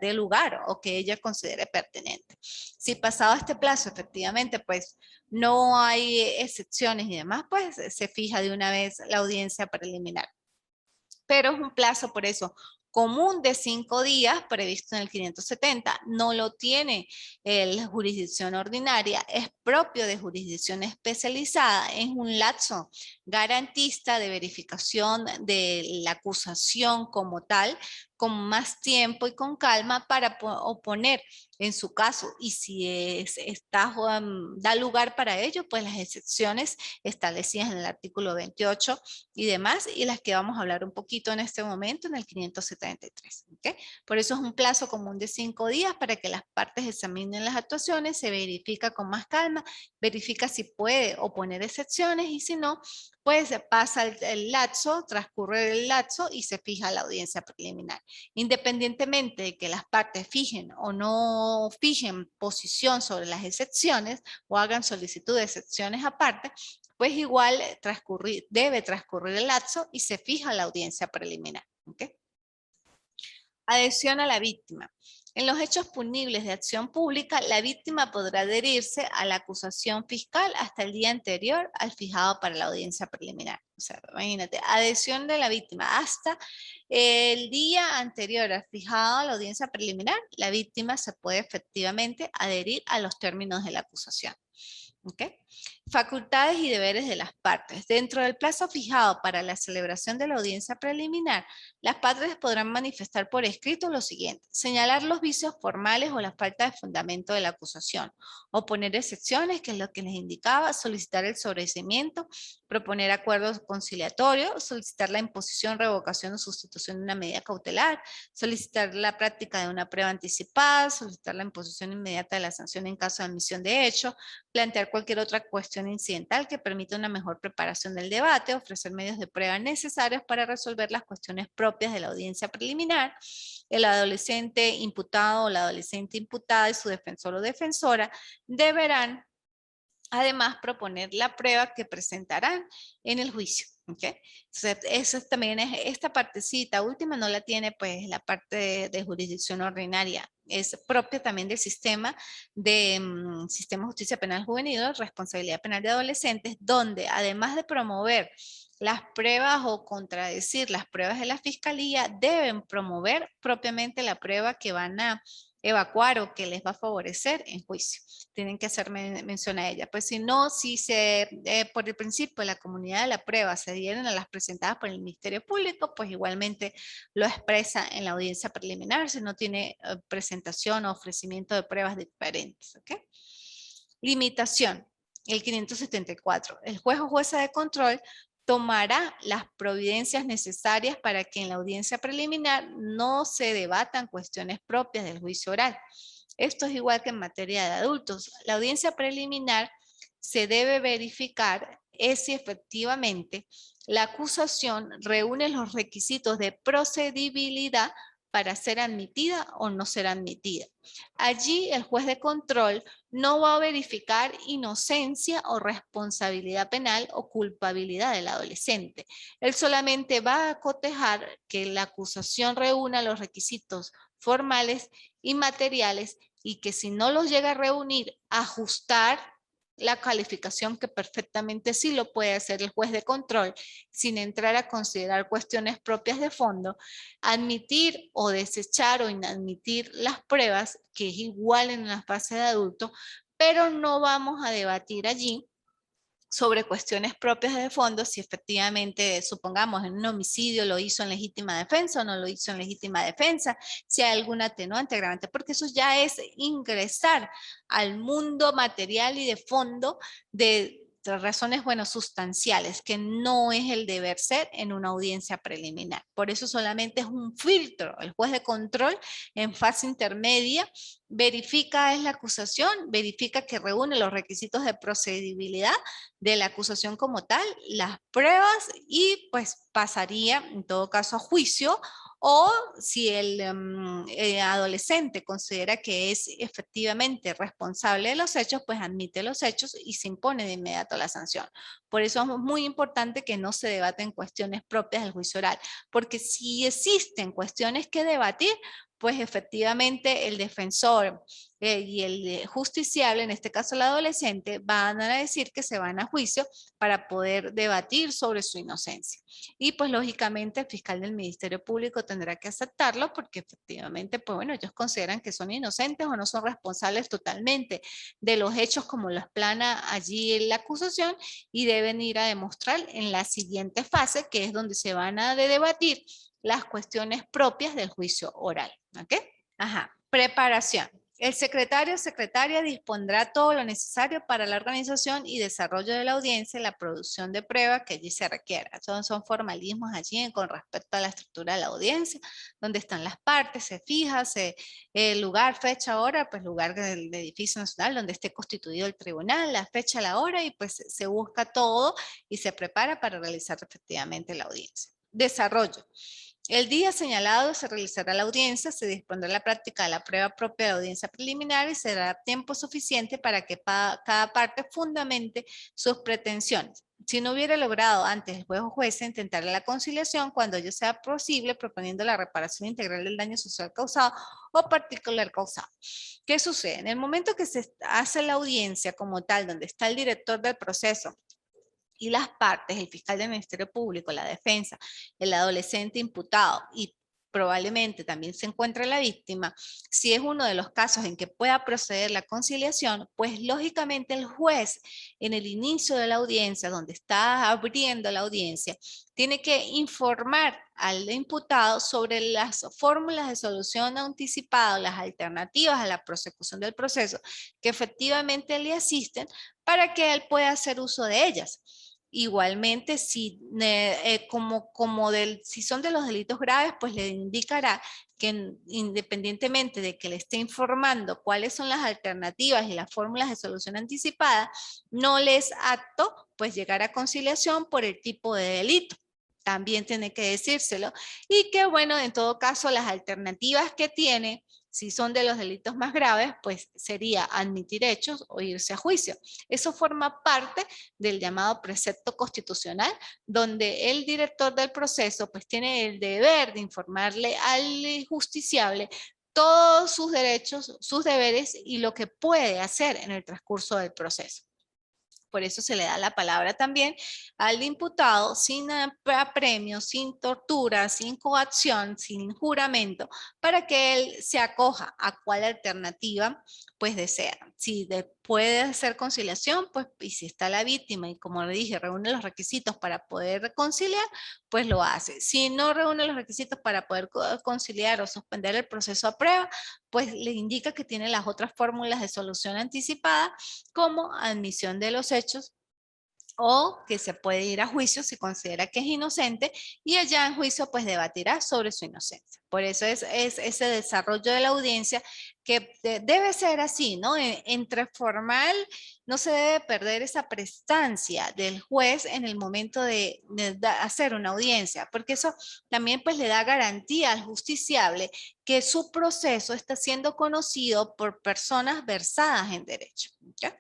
Speaker 1: de lugar o que ella considere pertinente. Si pasado este plazo efectivamente pues no hay excepciones y demás, pues se fija de una vez la audiencia preliminar. Pero es un plazo por eso común de 5 días previsto en el 570, no lo tiene la jurisdicción ordinaria, es propio de jurisdicción especializada, es un lapso garantista de verificación de la acusación como tal, con más tiempo y con calma para oponer en su caso, y si da lugar para ello, pues las excepciones establecidas en el artículo 28 y demás, y las que vamos a hablar un poquito en este momento en el 573. ¿Okay? Por eso es un plazo común de 5 días para que las partes examinen las actuaciones, se verifica con más calma, verifica si puede oponer excepciones y si no, pues pasa el lapso, transcurre el lapso y se fija la audiencia preliminar. Independientemente de que las partes fijen o no fijen posición sobre las excepciones o hagan solicitud de excepciones aparte, pues igual debe transcurrir el lapso y se fija la audiencia preliminar. ¿Okay? Adhesión a la víctima. En los hechos punibles de acción pública, la víctima podrá adherirse a la acusación fiscal hasta el día anterior al fijado para la audiencia preliminar. O sea, imagínate, adhesión de la víctima hasta el día anterior al fijado a la audiencia preliminar, la víctima se puede efectivamente adherir a los términos de la acusación. ¿Okay? Facultades y deberes de las partes. Dentro del plazo fijado para la celebración de la audiencia preliminar, las partes podrán manifestar por escrito lo siguiente: señalar los vicios formales o la falta de fundamento de la acusación, oponer excepciones, que es lo que les indicaba, solicitar el sobreseimiento, proponer acuerdos conciliatorios, solicitar la imposición, revocación o sustitución de una medida cautelar, solicitar la práctica de una prueba anticipada, solicitar la imposición inmediata de la sanción en caso de admisión de hecho, plantear cualquier otra cuestión incidental que permita una mejor preparación del debate, ofrecer medios de prueba necesarios para resolver las cuestiones propias de la audiencia preliminar. El adolescente imputado o la adolescente imputada y su defensor o defensora deberán además proponer la prueba que presentarán en el juicio. ¿Okay? Entonces, eso también es, esta partecita última no la tiene pues la parte de jurisdicción ordinaria, es propia también del sistema de sistema de justicia penal juvenil, responsabilidad penal de adolescentes, donde además de promover las pruebas o contradecir las pruebas de la fiscalía, deben promover propiamente la prueba que van a evacuar o que les va a favorecer en juicio. Tienen que hacer mención a ella. Pues si no, si por el principio de la comunidad de la prueba se dieron a las presentadas por el Ministerio Público, pues igualmente lo expresa en la audiencia preliminar si no tiene presentación o ofrecimiento de pruebas diferentes. ¿Okay? Limitación. El 574. El juez o jueza de control tomará las providencias necesarias para que en la audiencia preliminar no se debatan cuestiones propias del juicio oral. Esto es igual que en materia de adultos. La audiencia preliminar se debe verificar si efectivamente la acusación reúne los requisitos de procedibilidad para ser admitida o no ser admitida. Allí el juez de control no va a verificar inocencia o responsabilidad penal o culpabilidad del adolescente. Él solamente va a cotejar que la acusación reúna los requisitos formales y materiales y que si no los llega a reunir, ajustar la calificación, que perfectamente sí lo puede hacer el juez de control sin entrar a considerar cuestiones propias de fondo, admitir o desechar o inadmitir las pruebas, que es igual en la fase de adulto, pero no vamos a debatir allí sobre cuestiones propias de fondo, si efectivamente, supongamos, en un homicidio lo hizo en legítima defensa o no lo hizo en legítima defensa, si hay algún atenuante, agravante, porque eso ya es ingresar al mundo material y de fondo de razones, bueno, sustanciales, que no es el deber ser en una audiencia preliminar. Por eso solamente es un filtro. El juez de control en fase intermedia verifica es la acusación, verifica que reúne los requisitos de procedibilidad de la acusación como tal, las pruebas y pues pasaría en todo caso a juicio, o si el adolescente considera que es efectivamente responsable de los hechos, pues admite los hechos y se impone de inmediato la sanción. Por eso es muy importante que no se debaten cuestiones propias del juicio oral, porque si existen cuestiones que debatir, pues efectivamente el defensor y el justiciable, en este caso el adolescente, van a decir que se van a juicio para poder debatir sobre su inocencia. Y pues lógicamente el fiscal del Ministerio Público tendrá que aceptarlo porque efectivamente, pues bueno, ellos consideran que son inocentes o no son responsables totalmente de los hechos como los plana allí en la acusación y deben ir a demostrar en la siguiente fase, que es donde se van a debatir las cuestiones propias del juicio oral. ¿Ok? Ajá. Preparación. El secretario o secretaria dispondrá todo lo necesario para la organización y desarrollo de la audiencia y la producción de pruebas que allí se requiera. Son formalismos allí con respecto a la estructura de la audiencia, donde están las partes, se fija, el lugar, fecha, hora, pues lugar del edificio nacional donde esté constituido el tribunal, la fecha, la hora y pues se busca todo y se prepara para realizar efectivamente la audiencia. Desarrollo. El día señalado se realizará la audiencia, se dispondrá la práctica de la prueba propia de la audiencia preliminar y será tiempo suficiente para que cada parte fundamente sus pretensiones. Si no hubiera logrado antes el juez o jueza, intentará la conciliación cuando ello sea posible, proponiendo la reparación integral del daño social causado o particular causado. ¿Qué sucede? En el momento que se hace la audiencia como tal, donde está el director del proceso, y las partes, el fiscal del Ministerio Público, la defensa, el adolescente imputado y probablemente también se encuentre la víctima, si es uno de los casos en que pueda proceder la conciliación, pues lógicamente el juez en el inicio de la audiencia, donde está abriendo la audiencia, tiene que informar al imputado sobre las fórmulas de solución anticipada, las alternativas a la prosecución del proceso que efectivamente le asisten para que él pueda hacer uso de ellas. Igualmente, si, si son de los delitos graves, pues le indicará que independientemente de que le esté informando cuáles son las alternativas y las fórmulas de solución anticipada, no le es apto pues llegar a conciliación por el tipo de delito. También tiene que decírselo. Y que bueno, en todo caso, las alternativas que tiene, si son de los delitos más graves, pues sería admitir hechos o irse a juicio. Eso forma parte del llamado precepto constitucional, donde el director del proceso pues tiene el deber de informarle al justiciable todos sus derechos, sus deberes y lo que puede hacer en el transcurso del proceso. Por eso se le da la palabra también al imputado sin apremio, sin tortura, sin coacción, sin juramento, para que él se acoja a cuál alternativa pues desea. Si puede hacer conciliación, pues y si está la víctima y como le dije, reúne los requisitos para poder reconciliar, pues lo hace. Si no reúne los requisitos para poder conciliar o suspender el proceso a prueba, pues le indica que tiene las otras fórmulas de solución anticipada como admisión de los hechos o que se puede ir a juicio si considera que es inocente y allá en juicio pues debatirá sobre su inocencia. Por eso es ese desarrollo de la audiencia que debe ser así, ¿no? Entre formal no se debe perder esa prestancia del juez en el momento de hacer una audiencia, porque eso también pues le da garantía al justiciable que su proceso está siendo conocido por personas versadas en derecho. ¿Okay?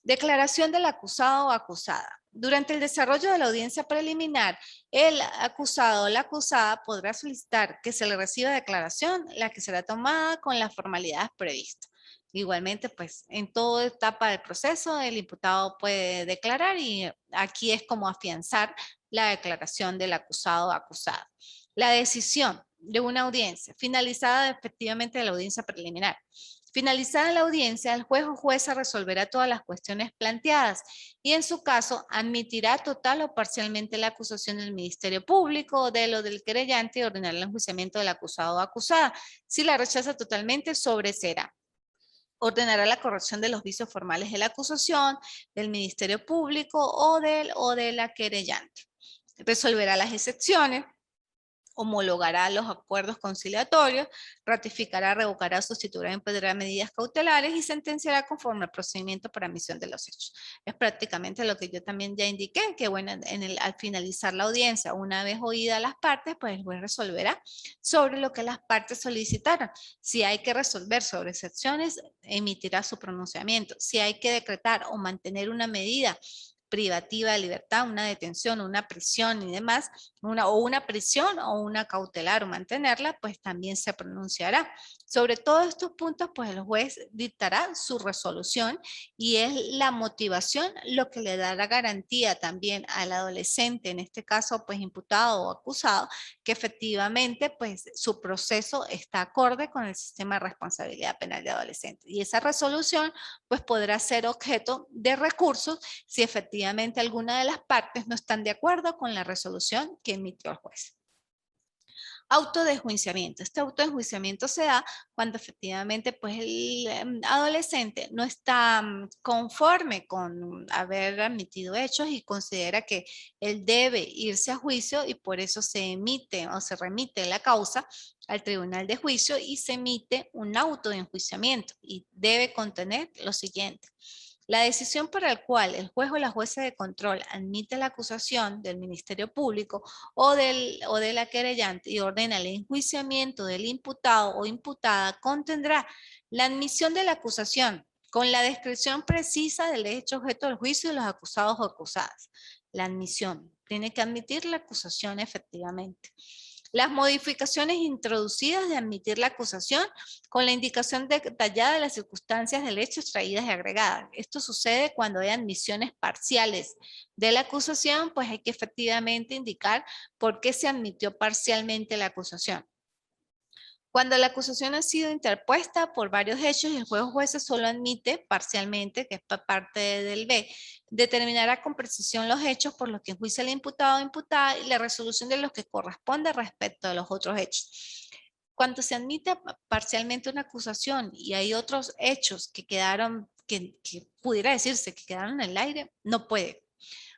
Speaker 1: Declaración del acusado o acusada. Durante el desarrollo de la audiencia preliminar, el acusado o la acusada podrá solicitar que se le reciba declaración, la que será tomada con las formalidades previstas. Igualmente, pues en toda etapa del proceso, el imputado puede declarar y aquí es como afianzar la declaración del acusado o acusada. La decisión de una audiencia, finalizada efectivamente la audiencia preliminar. Finalizada la audiencia, el juez o jueza resolverá todas las cuestiones planteadas y en su caso admitirá total o parcialmente la acusación del Ministerio Público o de lo del querellante y ordenará el enjuiciamiento del acusado o acusada. Si la rechaza totalmente, sobreseerá. Ordenará la corrección de los vicios formales de la acusación, del Ministerio Público o de la querellante. Resolverá las excepciones, homologará los acuerdos conciliatorios, ratificará, revocará, sustituirá e impedirá medidas cautelares y sentenciará conforme al procedimiento para admisión de los hechos. Es prácticamente lo que yo también ya indiqué, que bueno, al finalizar la audiencia, una vez oídas las partes, pues el juez resolverá sobre lo que las partes solicitaron. Si hay que resolver sobre excepciones, emitirá su pronunciamiento. Si hay que decretar o mantener una medida privativa de libertad, una detención, una prisión y demás, una prisión o una cautelar o mantenerla, pues también se pronunciará. Sobre todos estos puntos, pues el juez dictará su resolución y es la motivación lo que le da la garantía también al adolescente, en este caso, pues imputado o acusado, que efectivamente, pues su proceso está acorde con el sistema de responsabilidad penal de adolescentes. Y esa resolución, pues podrá ser objeto de recursos si efectivamente alguna de las partes no están de acuerdo con la resolución que emitió el juez. Autodejuiciamiento. Este autodejuiciamiento se da cuando efectivamente pues el adolescente no está conforme con haber admitido hechos y considera que él debe irse a juicio y por eso se emite o se remite la causa al tribunal de juicio y se emite un autoenjuiciamiento y debe contener lo siguiente. La decisión por la cual el juez o la jueza de control admite la acusación del Ministerio Público o de la querellante y ordena el enjuiciamiento del imputado o imputada contendrá la admisión de la acusación con la descripción precisa del hecho objeto del juicio de los acusados o acusadas. La admisión tiene que admitir la acusación efectivamente. Las modificaciones introducidas de admitir la acusación con la indicación detallada de las circunstancias del hecho extraídas y agregadas. Esto sucede cuando hay admisiones parciales de la acusación, pues hay que efectivamente indicar por qué se admitió parcialmente la acusación. Cuando la acusación ha sido interpuesta por varios hechos y el juez o jueza solo admite parcialmente, que es parte del B, determinará con precisión los hechos por los que enjuicia el imputado o imputada y la resolución de los que corresponde respecto a los otros hechos. Cuando se admite parcialmente una acusación y hay otros hechos que quedaron, que pudiera decirse que quedaron en el aire, no puede.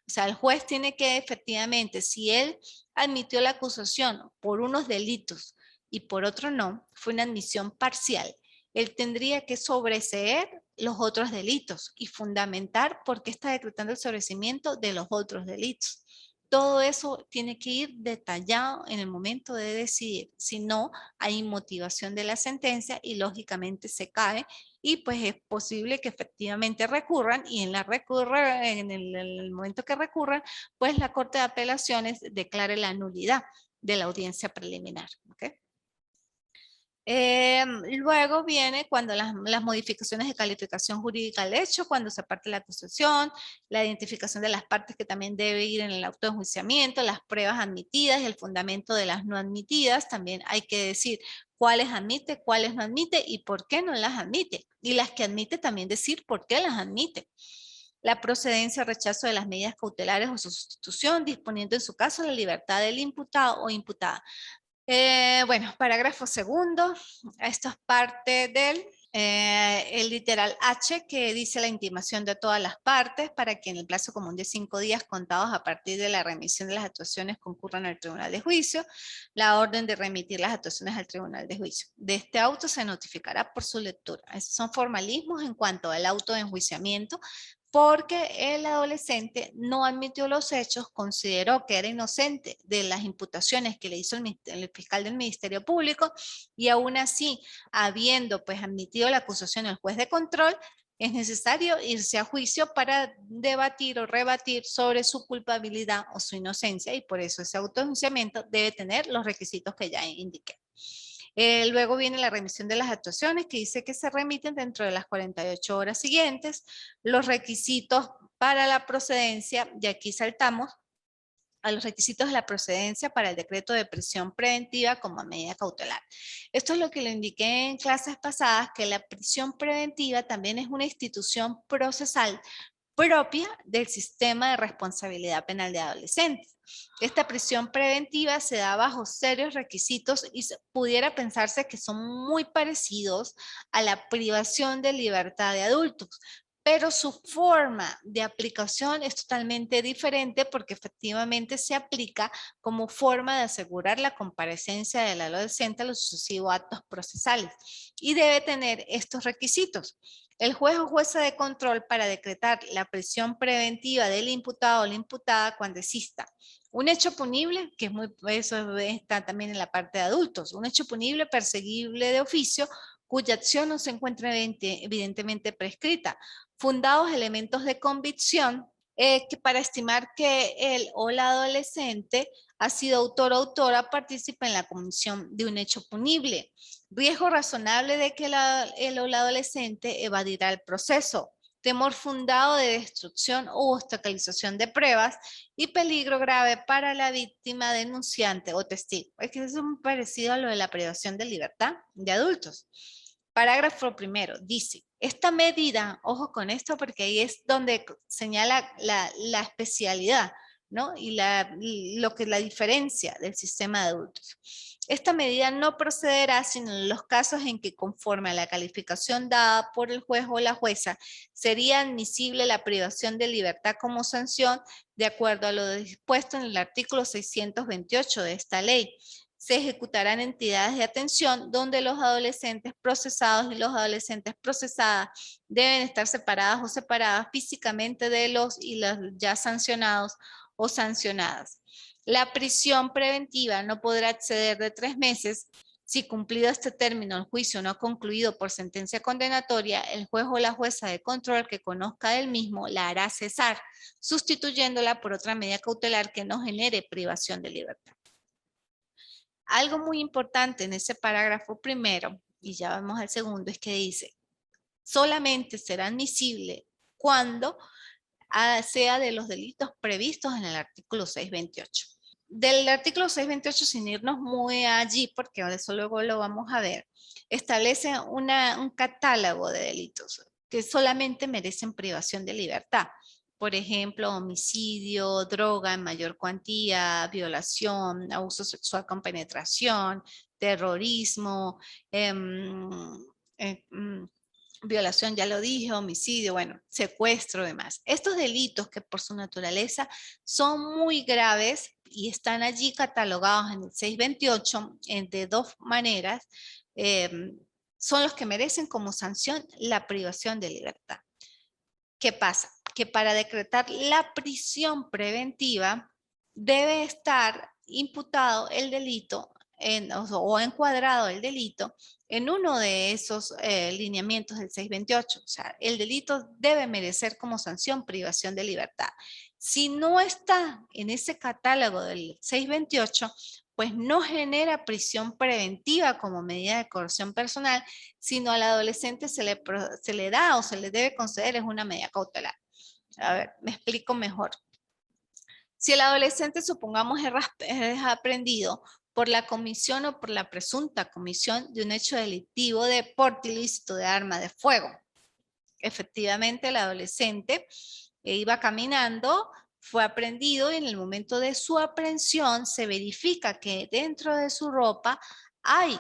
Speaker 1: O sea, el juez tiene que efectivamente, si él admitió la acusación por unos delitos y por otro no, fue una admisión parcial, él tendría que sobreseer los otros delitos y fundamentar por qué está decretando el sobreseimiento de los otros delitos. Todo eso tiene que ir detallado en el momento de decidir. Si no, hay motivación de la sentencia y lógicamente se cae y pues es posible que efectivamente recurran y en el momento que recurran, pues la Corte de Apelaciones declare la nulidad de la audiencia preliminar. ¿Okay? Luego viene cuando las modificaciones de calificación jurídica al hecho, cuando se parte la acusación, la identificación de las partes que también debe ir en el auto de enjuiciamiento, las pruebas admitidas y el fundamento de las no admitidas. También hay que decir cuáles admite, cuáles no admite y por qué no las admite. Y las que admite también decir por qué las admite. La procedencia o rechazo de las medidas cautelares o su sustitución, disponiendo en su caso la libertad del imputado o imputada. Bueno, parágrafo segundo. Esto es parte del El literal H, que dice la intimación de todas las partes para que en el plazo común de 5 días contados a partir de la remisión de las actuaciones concurran al tribunal de juicio. La orden de remitir las actuaciones al tribunal de juicio. De este auto se notificará por su lectura. Esos son formalismos en cuanto al auto de enjuiciamiento, porque el adolescente no admitió los hechos, consideró que era inocente de las imputaciones que le hizo el fiscal del Ministerio Público, y aún así, habiendo pues admitido la acusación del juez de control, es necesario irse a juicio para debatir o rebatir sobre su culpabilidad o su inocencia, y por eso ese autoenjuiciamiento debe tener los requisitos que ya indiqué. Luego viene la remisión de las actuaciones, que dice que se remiten dentro de las 48 horas siguientes. Los requisitos para la procedencia, y aquí saltamos a los requisitos de la procedencia para el decreto de prisión preventiva como medida cautelar. Esto es lo que le indiqué en clases pasadas, que la prisión preventiva también es una institución procesal propia del sistema de responsabilidad penal de adolescentes. Esta prisión preventiva se da bajo serios requisitos y pudiera pensarse que son muy parecidos a la privación de libertad de adultos, pero su forma de aplicación es totalmente diferente, porque efectivamente se aplica como forma de asegurar la comparecencia del adolescente a los sucesivos actos procesales y debe tener estos requisitos. El juez o jueza de control para decretar la prisión preventiva del imputado o la imputada cuando exista un hecho punible, que es eso está también en la parte de adultos, un hecho punible perseguible de oficio cuya acción no se encuentra evidentemente prescrita, fundados elementos de convicción que para estimar que él o la adolescente ha sido autor o autora participa en la comisión de un hecho punible, riesgo razonable de que el o la adolescente evadirá el proceso, temor fundado de destrucción u obstaculización de pruebas y peligro grave para la víctima, denunciante o testigo. Es que es muy parecido a lo de la privación de libertad de adultos. Parágrafo primero, dice, esta medida, ojo con esto porque ahí es donde señala la especialidad, ¿no? Y lo que es la diferencia del sistema de adultos. Esta medida no procederá sino en los casos en que, conforme a la calificación dada por el juez o la jueza, sería admisible la privación de libertad como sanción de acuerdo a lo dispuesto en el artículo 628 de esta ley. Se ejecutarán entidades de atención donde los adolescentes procesados y los adolescentes procesadas deben estar separadas o separadas físicamente de los y las ya sancionados o sancionadas. La prisión preventiva no podrá exceder de 3 meses. Si cumplido este término, el juicio no ha concluido por sentencia condenatoria, el juez o la jueza de control que conozca del mismo la hará cesar, sustituyéndola por otra medida cautelar que no genere privación de libertad. Algo muy importante en ese parágrafo primero, y ya vamos al segundo, es que dice, solamente será admisible cuando sea de los delitos previstos en el artículo 628. Del artículo 628, sin irnos muy allí, porque eso luego lo vamos a ver, establece un catálogo de delitos que solamente merecen privación de libertad. Por ejemplo, homicidio, droga en mayor cuantía, violación, abuso sexual con penetración, terrorismo, violación, ya lo dije, homicidio, bueno, secuestro, demás. Estos delitos que por su naturaleza son muy graves y están allí catalogados en el 628 de dos maneras, son los que merecen como sanción la privación de libertad. ¿Qué pasa? Que para decretar la prisión preventiva debe estar imputado el delito o encuadrado el delito en uno de esos lineamientos del 628. O sea, el delito debe merecer como sanción privación de libertad. Si no está en ese catálogo del 628, pues no genera prisión preventiva como medida de coerción personal, sino al adolescente se le da o se le debe conceder es una medida cautelar. A ver, me explico mejor. Si el adolescente, supongamos, es aprendido por la comisión o por la presunta comisión de un hecho delictivo de porte ilícito de arma de fuego, efectivamente el adolescente iba caminando, fue aprehendido y en el momento de su aprehensión se verifica que dentro de su ropa hay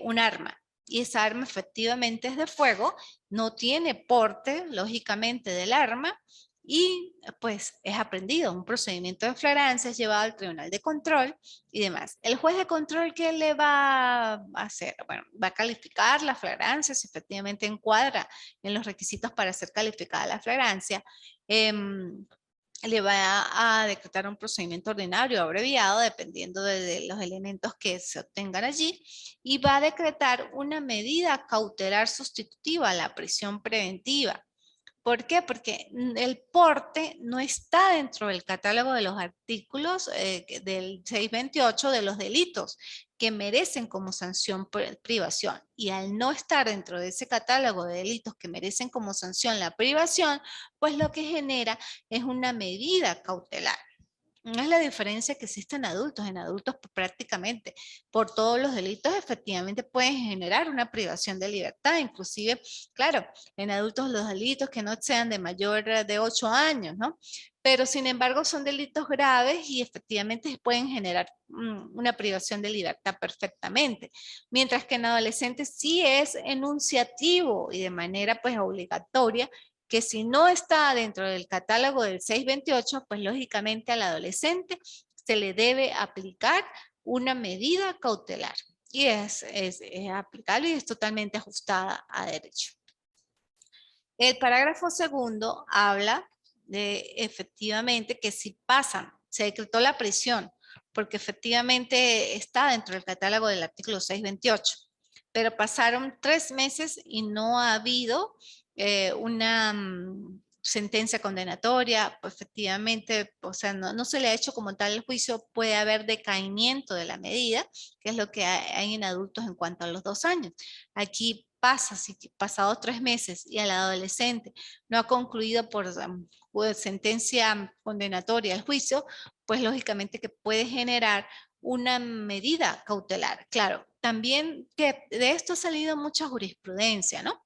Speaker 1: un arma. y esa arma efectivamente es de fuego, no tiene porte, lógicamente, del arma, y pues es aprendido. Un procedimiento de flagrancia es llevado al tribunal de control y demás. El juez de control, ¿qué le va a hacer? Bueno, va a calificar la flagrancia si efectivamente encuadra en los requisitos para ser calificada la flagrancia. Le va a decretar un procedimiento ordinario abreviado dependiendo de los elementos que se obtengan allí, y va a decretar una medida cautelar sustitutiva a la prisión preventiva. ¿Por qué? Porque el porte no está dentro del catálogo de los artículos del 628 de los delitos que merecen como sanción privación. Y al no estar dentro de ese catálogo de delitos que merecen como sanción la privación, pues lo que genera es una medida cautelar. No es la diferencia que existe en adultos. En adultos prácticamente por todos los delitos efectivamente pueden generar una privación de libertad. Inclusive, claro, en adultos los delitos que no sean de mayor de 8 años, ¿no? Pero sin embargo son delitos graves y efectivamente pueden generar una privación de libertad perfectamente. Mientras que en adolescentes sí es enunciativo y de manera pues obligatoria, que si no está dentro del catálogo del 628, pues lógicamente al adolescente se le debe aplicar una medida cautelar. Y es aplicable y es totalmente ajustada a derecho. El parágrafo segundo habla de efectivamente que si se decretó la prisión, porque efectivamente está dentro del catálogo del artículo 628, pero pasaron 3 meses y no ha habido una sentencia condenatoria, pues efectivamente, o sea, no se le ha hecho como tal el juicio, puede haber decaimiento de la medida, que es lo que hay en adultos en cuanto a los 2 años. Aquí pasa, si pasados 3 meses y al adolescente no ha concluido por sentencia condenatoria el juicio, pues lógicamente que puede generar una medida cautelar. Claro, también que de esto ha salido mucha jurisprudencia, ¿no?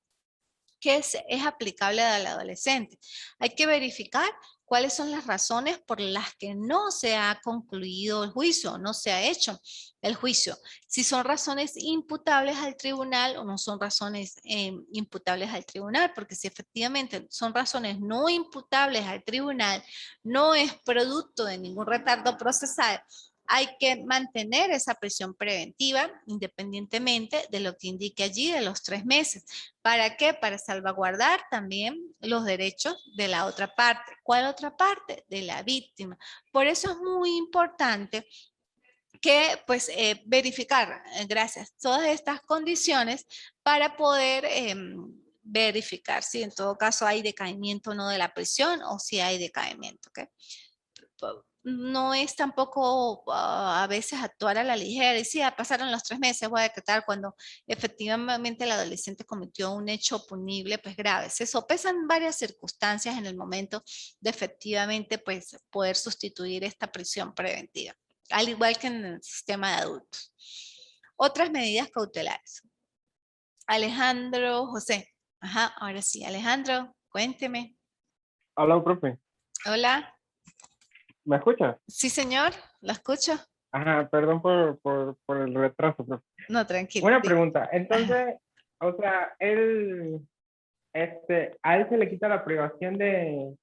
Speaker 1: Que es aplicable al adolescente. Hay que verificar cuáles son las razones por las que no se ha concluido el juicio, no se ha hecho el juicio. Si son razones imputables al tribunal o no son razones imputables al tribunal, porque si efectivamente son razones no imputables al tribunal, no es producto de ningún retardo procesal, hay que mantener esa prisión preventiva independientemente de lo que indique allí de los 3 meses. ¿Para qué? Para salvaguardar también los derechos de la otra parte. ¿Cuál otra parte? De la víctima. Por eso es muy importante que pues verificar, gracias, todas estas condiciones para poder verificar si en todo caso hay decaimiento o no de la prisión o si hay decaimiento. ¿Okay? No es tampoco a veces actuar a la ligera y si ya pasaron los 3 meses voy a decretar cuando efectivamente el adolescente cometió un hecho punible pues grave. Se sopesan varias circunstancias en el momento de efectivamente pues poder sustituir esta prisión preventiva, al igual que en el sistema de adultos. Otras medidas cautelares. Alejandro José. Ajá, ahora sí, Alejandro, cuénteme.
Speaker 2: Hola, profe.
Speaker 1: Hola.
Speaker 2: ¿Me escucha?
Speaker 1: Sí, señor, lo escucho.
Speaker 2: Ajá, perdón por el retraso, profe.
Speaker 1: No, tranquilo.
Speaker 2: Una pregunta.
Speaker 1: Ajá.
Speaker 2: Entonces, o sea, a él se le quita la privación de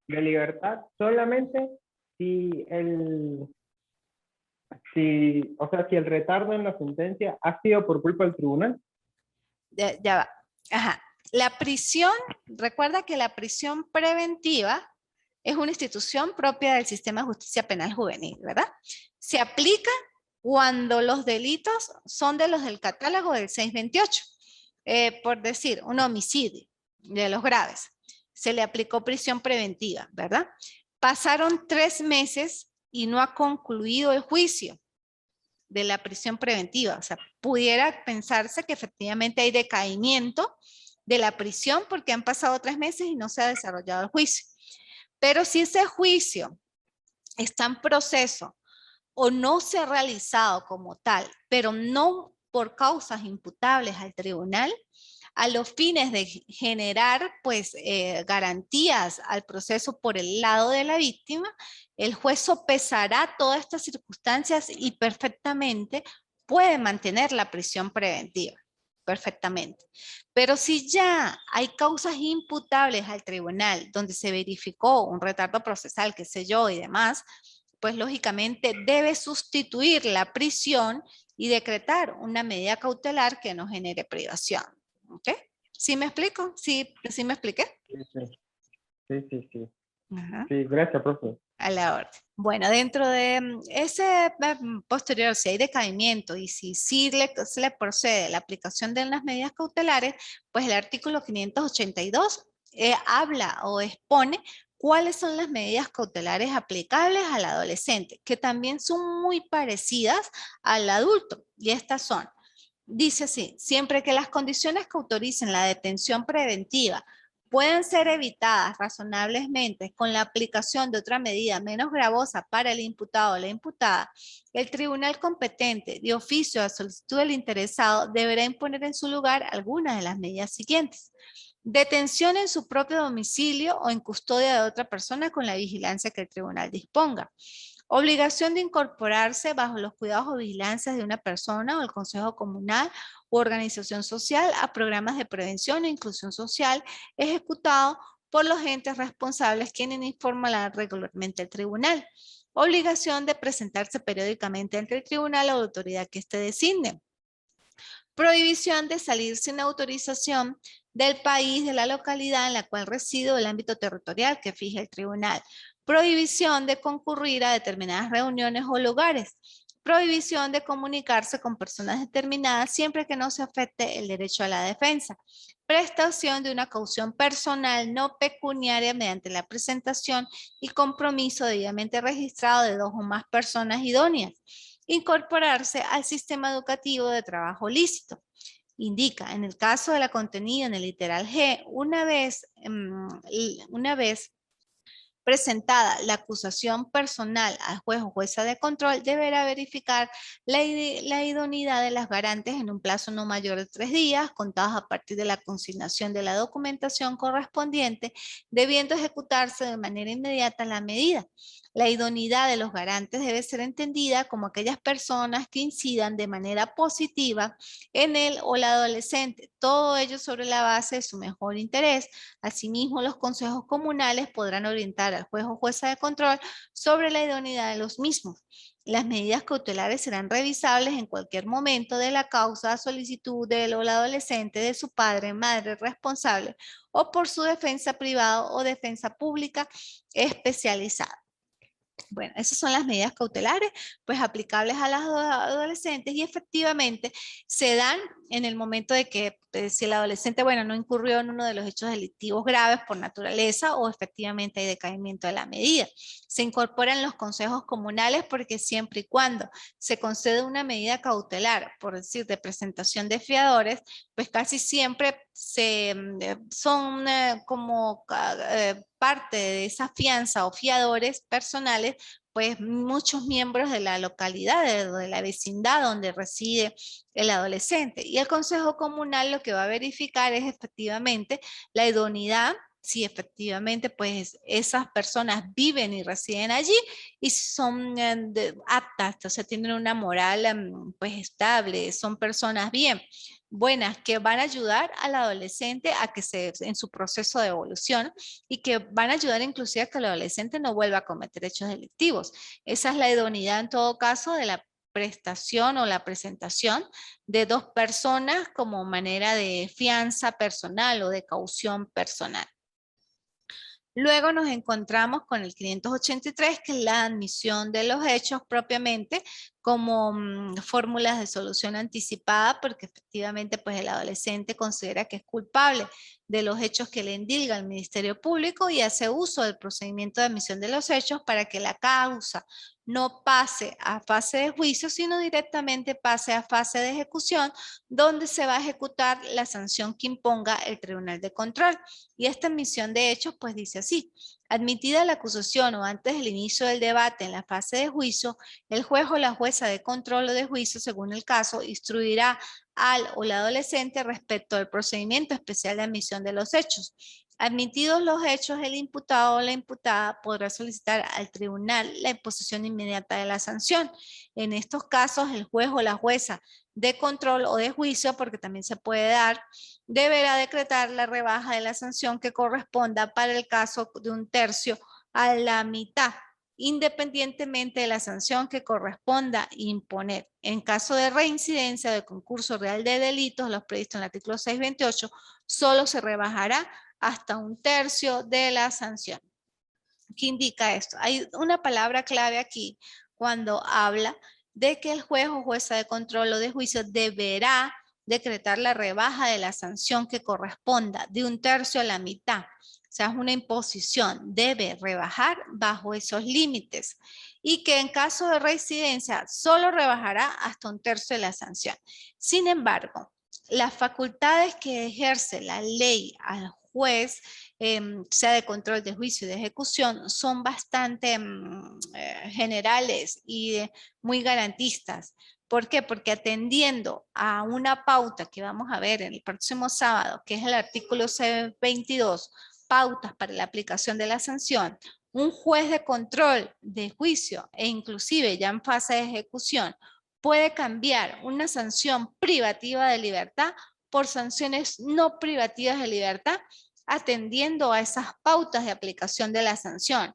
Speaker 2: libertad solamente si o sea, si el retardo en la sentencia ha sido por culpa del tribunal.
Speaker 1: Ya va. Ajá. La prisión, recuerda que la prisión preventiva es una institución propia del sistema de justicia penal juvenil, ¿verdad? Se aplica cuando los delitos son de los del catálogo del 628. Por decir, un homicidio de los graves. Se le aplicó prisión preventiva, ¿verdad? Pasaron 3 meses y no ha concluido el juicio de la prisión preventiva. O sea, pudiera pensarse que efectivamente hay decaimiento de la prisión porque han pasado 3 meses y no se ha desarrollado el juicio. Pero si ese juicio está en proceso o no se ha realizado como tal, pero no por causas imputables al tribunal, a los fines de generar pues garantías al proceso por el lado de la víctima, el juez sopesará todas estas circunstancias y perfectamente puede mantener la prisión preventiva. perfectamente. Pero si ya hay causas imputables al tribunal donde se verificó un retardo procesal, qué sé yo, y demás, pues lógicamente debe sustituir la prisión y decretar una medida cautelar que no genere privación. ¿Ok? ¿Sí me explico? ¿Sí me expliqué?
Speaker 2: Sí, sí, sí, sí, sí.
Speaker 1: Ajá.
Speaker 2: Sí, gracias, profe.
Speaker 1: A la orden. Bueno, dentro de ese posterior, si hay decaimiento y si se le procede la aplicación de las medidas cautelares, pues el artículo 582 habla o expone cuáles son las medidas cautelares aplicables al adolescente, que también son muy parecidas al adulto. Y estas son, dice así, siempre que las condiciones que autoricen la detención preventiva pueden ser evitadas razonablemente con la aplicación de otra medida menos gravosa para el imputado o la imputada, el tribunal competente, de oficio a solicitud del interesado, deberá imponer en su lugar algunas de las medidas siguientes. Detención en su propio domicilio o en custodia de otra persona con la vigilancia que el tribunal disponga. Obligación de incorporarse bajo los cuidados o vigilancias de una persona o el consejo comunal u organización social a programas de prevención e inclusión social ejecutado por los entes responsables quienes informarán regularmente al tribunal. Obligación de presentarse periódicamente ante el tribunal o la autoridad que éste designe. Prohibición de salir sin autorización del país, de la localidad en la cual reside o el ámbito territorial que fije el tribunal. Prohibición de concurrir a determinadas reuniones o lugares. Prohibición de comunicarse con personas determinadas siempre que no se afecte el derecho a la defensa. Prestación de una caución personal no pecuniaria mediante la presentación y compromiso debidamente registrado de dos o más personas idóneas. Incorporarse al sistema educativo de trabajo lícito. Indica, en el caso de la contenida en el literal G, una vez presentada la acusación personal al juez o jueza de control, deberá verificar la idoneidad de las garantes en un plazo no mayor de 3 días, contados a partir de la consignación de la documentación correspondiente, debiendo ejecutarse de manera inmediata la medida. La idoneidad de los garantes debe ser entendida como aquellas personas que incidan de manera positiva en él o la adolescente, todo ello sobre la base de su mejor interés. Asimismo, los consejos comunales podrán orientar al juez o jueza de control sobre la idoneidad de los mismos. Las medidas cautelares serán revisables en cualquier momento de la causa a solicitud del o la adolescente, de su padre, madre responsable o por su defensa privada o defensa pública especializada. Bueno, esas son las medidas cautelares, pues aplicables a las adolescentes y efectivamente se dan en el momento de que si el adolescente, bueno, no incurrió en uno de los hechos delictivos graves por naturaleza o efectivamente hay decaimiento de la medida. Se incorporan los consejos comunales porque siempre y cuando se concede una medida cautelar, por decir, de presentación de fiadores, pues casi siempre son como parte de esa fianza o fiadores personales, pues muchos miembros de la localidad, de la vecindad donde reside el adolescente. Y el Consejo Comunal lo que va a verificar es efectivamente la idoneidad, si efectivamente pues esas personas viven y residen allí y son aptas, o sea, tienen una moral pues estable, son personas bien buenas que van a ayudar al adolescente a que en su proceso de evolución y que van a ayudar inclusive a que el adolescente no vuelva a cometer hechos delictivos. Esa es la idoneidad en todo caso de la prestación o la presentación de dos personas como manera de fianza personal o de caución personal. Luego nos encontramos con el 583, que es la admisión de los hechos propiamente como fórmulas de solución anticipada, porque efectivamente pues el adolescente considera que es culpable de los hechos que le indilga el Ministerio Público y hace uso del procedimiento de admisión de los hechos para que la causa no pase a fase de juicio, sino directamente pase a fase de ejecución, donde se va a ejecutar la sanción que imponga el Tribunal de Control. Y esta admisión de hechos pues dice así: admitida la acusación o antes del inicio del debate en la fase de juicio, el juez o la jueza de control o de juicio, según el caso, instruirá al o la adolescente respecto al procedimiento especial de admisión de los hechos. Admitidos los hechos, el imputado o la imputada podrá solicitar al tribunal la imposición inmediata de la sanción. En estos casos, el juez o la jueza de control o de juicio, porque también se puede dar, deberá decretar la rebaja de la sanción que corresponda para el caso de 1/3 a la mitad, independientemente de la sanción que corresponda imponer. En caso de reincidencia de concurso real de delitos, los previstos en el artículo 628, solo se rebajará hasta 1/3 de la sanción. ¿Qué indica esto? Hay una palabra clave aquí cuando habla de que el juez o jueza de control o de juicio deberá decretar la rebaja de la sanción que corresponda de 1/3 a la mitad. O sea, es una imposición, debe rebajar bajo esos límites y que en caso de reincidencia solo rebajará hasta 1/3 de la sanción. Sin embargo, las facultades que ejerce la ley al juez, sea de control de juicio y de ejecución, son bastante generales y muy garantistas. ¿Por qué? Porque atendiendo a una pauta que vamos a ver en el próximo sábado, que es el artículo C22, pautas para la aplicación de la sanción, un juez de control de juicio e inclusive ya en fase de ejecución puede cambiar una sanción privativa de libertad por sanciones no privativas de libertad, atendiendo a esas pautas de aplicación de la sanción.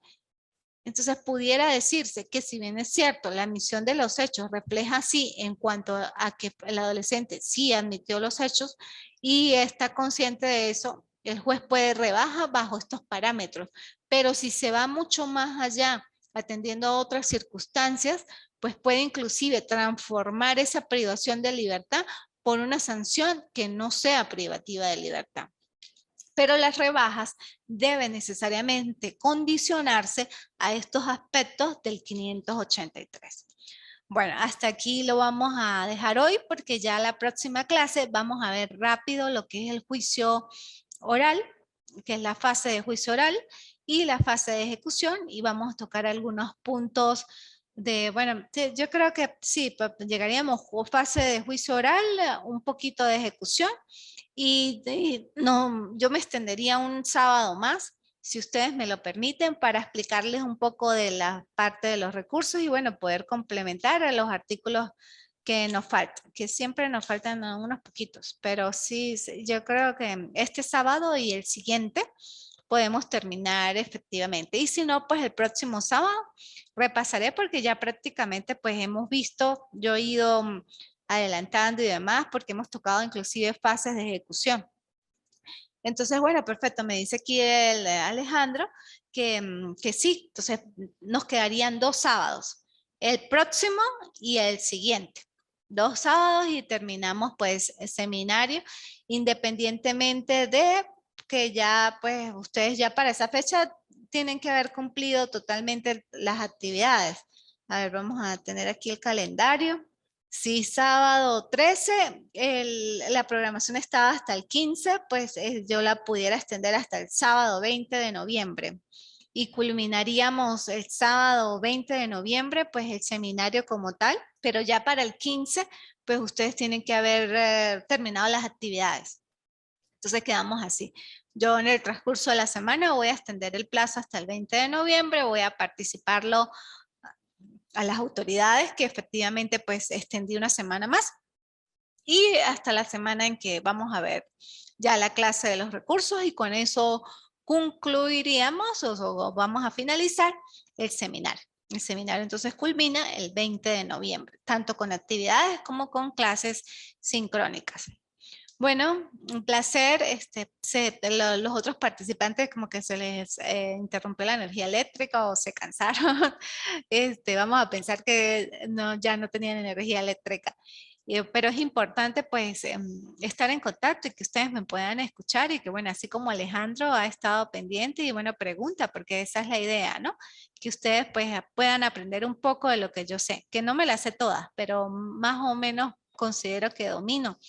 Speaker 1: Entonces pudiera decirse que si bien es cierto, la admisión de los hechos refleja así en cuanto a que el adolescente sí admitió los hechos y está consciente de eso, el juez puede rebajar bajo estos parámetros. Pero si se va mucho más allá, atendiendo a otras circunstancias, pues puede inclusive transformar esa privación de libertad por una sanción que no sea privativa de libertad. Pero las rebajas deben necesariamente condicionarse a estos aspectos del 583. Bueno, hasta aquí lo vamos a dejar hoy porque ya la próxima clase vamos a ver rápido lo que es el juicio oral, que es la fase de juicio oral y la fase de ejecución y vamos a tocar algunos puntos de, bueno, yo creo que sí, llegaríamos a fase de juicio oral, un poquito de ejecución y no, yo me extendería un sábado más, si ustedes me lo permiten, para explicarles un poco de la parte de los recursos y bueno, poder complementar a los artículos que nos faltan, que siempre nos faltan unos poquitos, pero sí, yo creo que este sábado y el siguiente podemos terminar efectivamente. Y si no, pues el próximo sábado repasaré porque ya prácticamente pues hemos visto, yo he ido adelantando y demás porque hemos tocado inclusive fases de ejecución. Entonces, bueno, perfecto, me dice aquí el Alejandro que sí, entonces nos quedarían 2 sábados, el próximo y el siguiente. 2 sábados y terminamos pues el seminario, independientemente de que ya pues ustedes ya para esa fecha tienen que haber cumplido totalmente las actividades. A ver, vamos a tener aquí el calendario. Sí, sábado 13, la programación estaba hasta el 15, pues yo la pudiera extender hasta el sábado 20 de noviembre. Y culminaríamos el sábado 20 de noviembre, pues el seminario como tal, pero ya para el 15, pues ustedes tienen que haber terminado las actividades. Entonces quedamos así. Yo en el transcurso de la semana voy a extender el plazo hasta el 20 de noviembre, voy a participarlo a las autoridades que efectivamente pues extendí una semana más y hasta la semana en que vamos a ver ya la clase de los recursos y con eso concluiríamos o vamos a finalizar el seminario. El seminario entonces culmina el 20 de noviembre, tanto con actividades como con clases sincrónicas. Bueno, un placer. Los otros participantes como que se les interrumpió la energía eléctrica o se cansaron. Vamos a pensar que no, ya no tenían energía eléctrica. Pero es importante pues estar en contacto y que ustedes me puedan escuchar y que bueno, así como Alejandro ha estado pendiente y bueno, pregunta, porque esa es la idea, ¿no? Que ustedes pues puedan aprender un poco de lo que yo sé, que no me las sé todas, pero más o menos considero que domino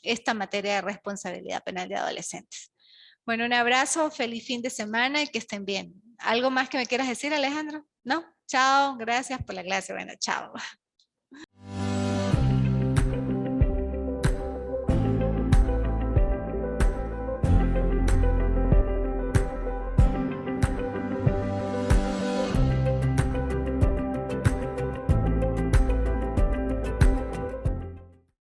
Speaker 1: esta materia de responsabilidad penal de adolescentes. Bueno, un abrazo, feliz fin de semana y que estén bien. ¿Algo más que me quieras decir, Alejandro? ¿No? Chao, gracias por la clase. Bueno, chao.